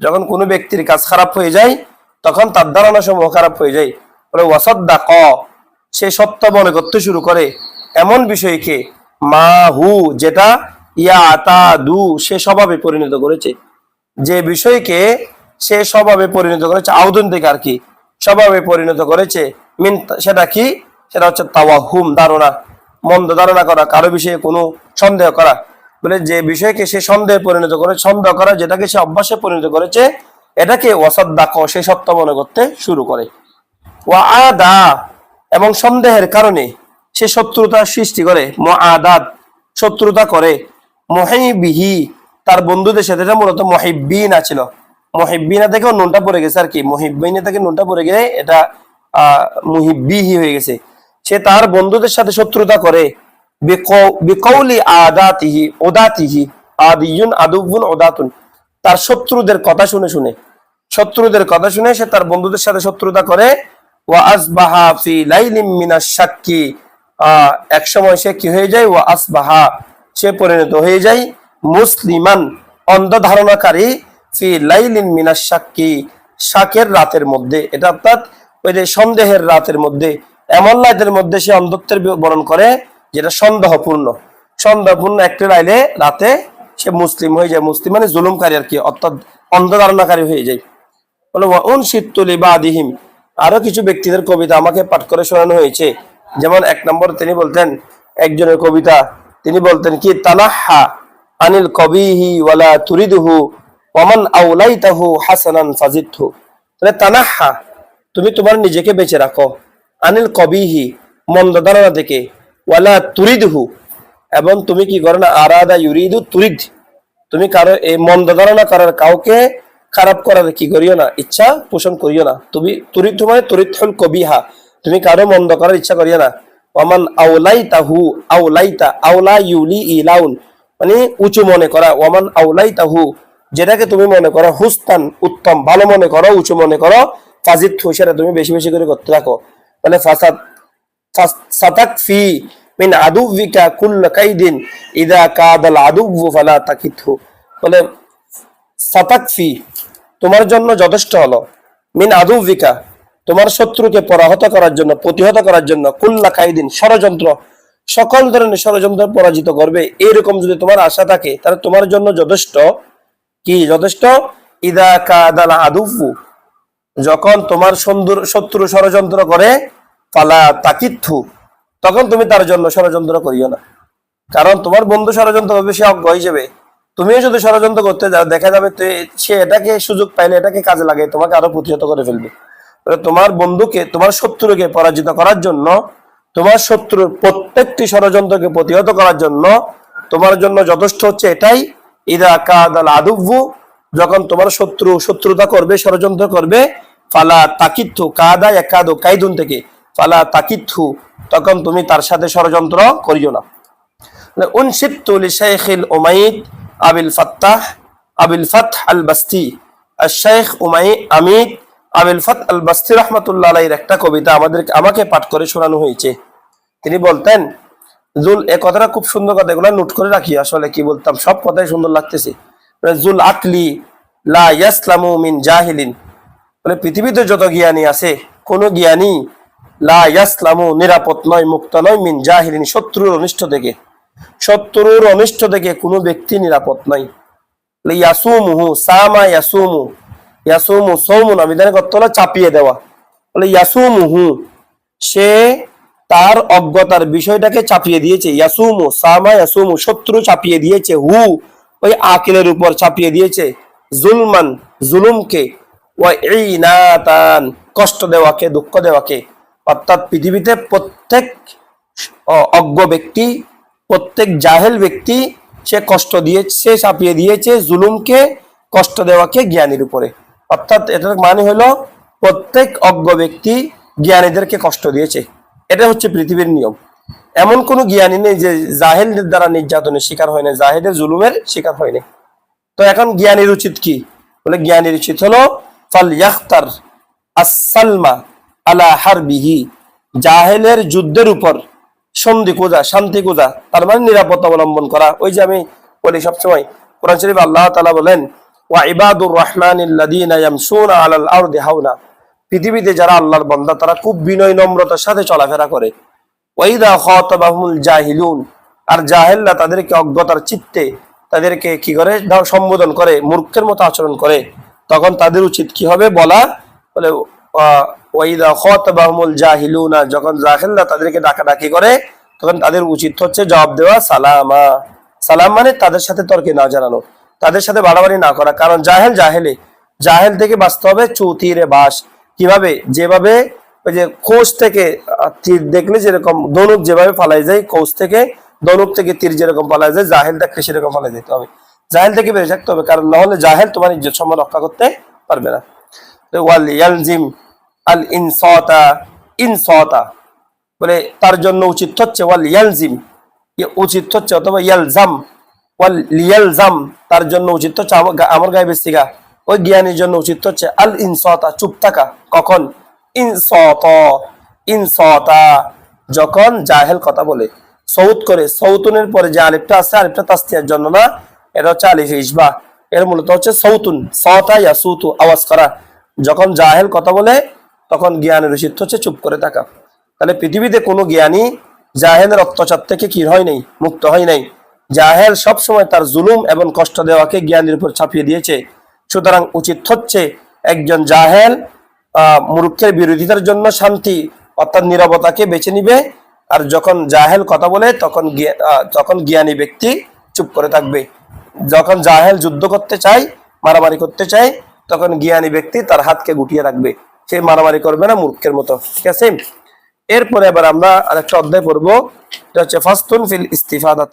যখন কোনো ব্যক্তির কাজ খারাপ হয়ে যায়, তখন তার ধারণা সমূহ খারাপ হয়ে যায়। বলে ওয়া সাদ্দাকা, সে সত্য মনে করতে শুরু করে এমন বিষয়কে, মা হু, যেটা ইয়াতাদু, সে স্বভাবে পরিণত করেছে, যে বিষয়কে সে স্বভাবে পরিণত করেছে, আউদুন থেকে আর কি স্বভাবে পরিণত করেছে, মিন, সেটা কি? সেটা হচ্ছে তাওয়াহুম, ধারণা, মন্দ ধারণা করা, কারো বিষয়ে কোনো সন্দেহ করা। বলে যে বিষয়কে সে সন্দেহে পরিণত করে, সন্দেহ করা, যেটাকে সে অভ্যাসে পরিণত করেছে, এটাকে ওয়াসাদ্দাক, সে সত্য মনে করতে শুরু করে। ওয়া আদা, এবং সন্দেহের কারণে সে শত্রুতা সৃষ্টি করে, মুআদাত, শত্রুতা করে, মুহিবিহি, তার বন্ধুদের সাথে, এটা মূলত মুহিব্বিনা ছিল, মুহিব্বিনা থেকে নুনটা পড়ে গেছে আর কি, মুহিব্বিনা থেকে নুনটা পড়ে গেলে এটা মুহিব্বিহি হয়ে গেছে। সে তার বন্ধুদের সাথে শত্রুতা করে, বিকৌলি আদাতিহি, ওদাতিহি, আদিয়ুন আদুবুন ওদাতুন, তার শত্রুদের কথা শুনে শুনে, শত্রুদের কথা শুনে সে তার বন্ধুদের সাথে শত্রুতা করে। ওয়া আসবাহা ফি লাইলিম মিনাশ শাক্কি, এক সময় সে কি হয়ে যায়? ওয়া আসবাহা, সে পরিণত হয়ে যায়, মুসলিমান, অন্ধ ধারণাকারী, ফি লাইলিন মিনাশ শাক্কি, শাকের রাতের মধ্যে, এটা অর্থাৎ ওই যে সন্দেহের রাতের মধ্যে, এমন রাতের মধ্যে সে অন্ধত্বের বরণ করে যেটা সন্দেহপূর্ণ, সন্দেহপূর্ণ একটি রাতে সে মুসলিম হয়ে যায়, মুসলিম মানে জুলুমকারী আর কি, অর্থাৎ অন্ধ ধারণাকারী হয়ে যায়। বলে ওয়া উনশিতুলি বাদিহিম, আরো কিছু ব্যক্তিদের কবিতা আমাকে পাঠ করে শোনানো হয়েছে। যেমন এক নম্বর তিনি বলতেন, একজনের কবিতা, তিনি বলতেন কি, তানাহা আনিল কবিহি ওয়ালা তুরিদুহু ওয়ামান আউলাইতাহু হাসানান ফাজিদহু, তাহলে তানাহা, তুমি তোমার নিজেকে বেঁচে রাখো, আনিল কবিহি, মন্দ ধারণা থেকে, ওয়ালা তুরিদুহু, এবং তুমি কি করো না, আরাদা ইউরিদু তুরিদ, তুমি কারো এই মন্দ ধারণা করার, কাউকে খারাপ করার কি করিও না, ইচ্ছা পোষণ করিও না। তুমি তুরিদ মানে তুরিদুল কবিহা, তুমি কারো মন্দ করার ইচ্ছা করিও না। ওয়ামান আউলাইতাহু, আউলাইতা, আউলা ইউলি ইলাউন, মানে উঁচু মনে করা, ওয়ামান আউলাইতাহু, যেটাকে তুমি মনে করো হুস্তান, উত্তম, ভালো মনে করো, উঁচু মনে করো, ফাজিদ, সেটা তুমি বেশি বেশি করে করতে থাকো। মানে ফাসাদ সাতাকফি মিন আদুবিকা কুল্ল কাইদিন ইদা কাদাল আদুবু ফালা তাকিতহু, বলে সাতাকফি, তোমার জন্য যথেষ্ট হলো, মিন আদুবিকা, তোমার শত্রুকে পরাহত করার জন্য, প্রতিহত করার জন্য, কুল্লা কাইদিন, ষড়যন্ত্র, সকল ধরনের ষড়যন্ত্র পরাজিত করবে, এরকম যদি তোমার আশা থাকে, তাহলে তোমার জন্য যথেষ্ট কি? যথেষ্ট, ইদা কাদাল আদুবু, যখন তোমার শত্রু ষড়যন্ত্র করে ফালা তাকিথু, তখন তুমি তার জন্য ষড়যন্ত্র করিও না। কারণ তোমার বন্ধু ষড়যন্ত্র করবে, সে অজ্ঞ হিসেবে, তুমিও যদি ষড়যন্ত্র করতে যাও, দেখা যাবে সে এটাকে সুযোগ পাইলে এটাকে কাজে লাগে তোমাকে আরো প্রতিহত করে ফেলবে। তোমার বন্ধুকে, তোমার শত্রুকে পরাজিত করার জন্য, তোমার শত্রুর প্রত্যেকটি ষড়যন্ত্রকে প্রতিহত করার জন্য তোমার জন্য যথেষ্ট হচ্ছে এটাই, ইদা কাদাল আদুব্বু, যখন তোমার শত্রুতা করবে, ষড়যন্ত্র করবে, ফালা তাকিথু, কাদা একাদু কাইদুন থেকে, ফালা তাকিথু, তখন তুমি তার সাথে ষড়যন্ত্র করিও না। উনশিদতু লিশাইখিল উমাইদ আবিল ফাতহ আল বাস্তি, আশ-শাইখ আমিদ আবিল ফাতহ আল বাস্তি রাহমাতুল্লাহ আলাইহির একটা কবিতা আমাকে পাঠ করে শোনানো হয়েছে। তিনি বলতেন, এ কথাটা খুব সুন্দর কথা, এগুলো নোট করে রাখি, আসলে কি বলতাম সব কথাই সুন্দর লাগতেছে। জুল আকলি লা ইয়াসলামু মিন জাহিলিন, বলে পৃথিবীতে যত জ্ঞানী আছে, কোন জ্ঞানী লা ইয়াসলামু নিরাপদ নয়, মুক্ত নয়, মিন জাহিলিন শত্রুর অনিষ্ট থেকে, শত্রুর অনিষ্ট থেকে কোনো ব্যক্তি নিরাপদ নয়। ইয়াসুমুহু সামা ইয়াসুমু, ইয়াসুমু সৌমুন আবিধানিক অর্থ হলো চাপিয়ে দেওয়া, বলে ইয়াসুমুহু সে তার অজ্ঞতার বিষয়টাকে চাপিয়ে দিয়েছে, ইয়াসুমু সামা ইয়াসুমু শত্রু চাপিয়ে দিয়েছে, হু ওই আকিলের উপর চাপিয়ে দিয়েছে, জুলমান জুলুমকে, ওয়া ইনাতান কষ্ট দেওয়াকে, দুঃখ দেওয়াকে। অর্থাৎ পৃথিবীতে প্রত্যেক অজ্ঞ ব্যক্তি, প্রত্যেক জাহেল ব্যক্তি সে কষ্ট দিয়েছে, সে চাপিয়ে দিয়েছে জুলুমকে, কষ্ট দেওয়াকে জ্ঞানীর উপরে। অর্থাৎ এটার মানে হলো প্রত্যেক অজ্ঞ ব্যক্তি জ্ঞানীদেরকে কষ্ট দিয়েছে, এটা হচ্ছে পৃথিবীর নিয়ম। এমন কোন জ্ঞানী নেই যে জাহেলদের দ্বারা নির্যাতনের শিকার হয় না, জাহেলের জুলুমের শিকার হয় না। তো এখন জ্ঞানীর উচিত কি? বলে জ্ঞানীর উচিত হলো ফাল ইয়াখতার আসসালমা আলা হারবিহি, জাহেলের যুদ্ধের উপর সন্ধি খোঁজা, শান্তি খোঁজা, তার মানে নিরাপত্তা অবলম্বন করা। ওই যে আমি বলি সবসময়, কোরআন শরীফ আল্লাহ তাআলা বলেন, ওয়া ইবাদুর রাহমানিল্লাযীনা ইয়ামশুনা আলাল আরদি হাওনা, পৃথিবীতে যারা আল্লাহর বান্দা তারা খুব বিনয় নম্রতার সাথে চলাফেরা করে। ওয়াইদা খাতাবাহুমুল জাহিলুন, আর জাহেলরা তাদেরকে অজ্ঞতার চিত্তে তাদেরকে কি করে সম্বোধন করে, মূর্খের মতো আচরণ করে, তখন তাদের উচিত কি হবে বলা? বলে ওয়াইদা খাতাবাহুমুল জাহিলুনা, যখন জাহেলরা তাদেরকে ডাকাডাকি করে তখন তাদের উচিত হচ্ছে জবাব দেওয়া সালামা। সালাম মানে তাদের সাথে তর্কে না জানানো, তাদের সাথে বাড়াবাড়ি না করা। কারণ জাহেল থেকে বাঁচতে হবে চৌতিরে বাস। কিভাবে? যেভাবে ওই যে কোষ থেকে তীর দেখলে যেরকম ধনুক যেভাবে ফালাই যায়, কোষ থেকে ধনুক থেকে তীর যেরকম ফালাই যায়, জাহেল দেখলে সেরকম ফালাই যেতে হবে, জাহেল থেকে বেড়ে থাকতে হবে। কারণ নাহলে জাহেল তোমার ইজ্জত সম্মান রক্ষা করতে পারবে না। ওয়াল ইয়ালজিম আল ইনসাতা, বলে তার জন্য উচিত হচ্ছে ওয়াল ইয়ালজিম, উচিত হচ্ছে, অথবা ইয়ালজাম, ওয়াল লিয়ালজাম তার জন্য উচিত হচ্ছে, আমার গায়ে বেস্তিকা, ওই জ্ঞানীর জন্য উচিত হচ্ছে আল ইনসাতা চুপ থাকা। কখন? ইনসাতা যখন জাহেল কথা বলে, সৌত করে, সৌতুনের পরে যে আলিফটা আছে, আলিফটা তাসনিয়ার জন্য না, এটা হচ্ছে আলিফ ইসবা, এর মূলত হচ্ছে সৌতুন, সতা ইয়াসুতু আওয়াজ করা। যখন জাহেল কথা বলে তখন জ্ঞানের উচিত হচ্ছে চুপ করে থাকা। তাহলে পৃথিবীতে কোনো জ্ঞানী জাহেলের অত্যাচার থেকে কি হয় নাই, মুক্ত হয় নাই। জাহেল সবসময় তার জুলুম এবং কষ্ট দেওয়াকে জ্ঞানীর উপর চাপিয়ে দিয়েছে। সুতরাং উচিত হচ্ছে একজন জাহেল মূর্খের বিরোধিতার জন্য শান্তি অর্থাৎ নীরবতাকে বেছে নিবে, আর যখন জাহেল কথা বলে তখন জ্ঞানী ব্যক্তি চুপ করে থাকবে। যখন জাহেল যুদ্ধ করতে চায়, মারামারি করতে চায়, তখন জ্ঞানী ব্যক্তি তার হাতকে গুটিয়ে রাখবে, সে মারামারি করবে না মূর্খের মতো। ঠিক আছে? এরপরে আবার আমরা আরেকটা অধ্যায় পড়বো, এটা হচ্ছে ফাসতুন ফিল ইস্তিফাদাত।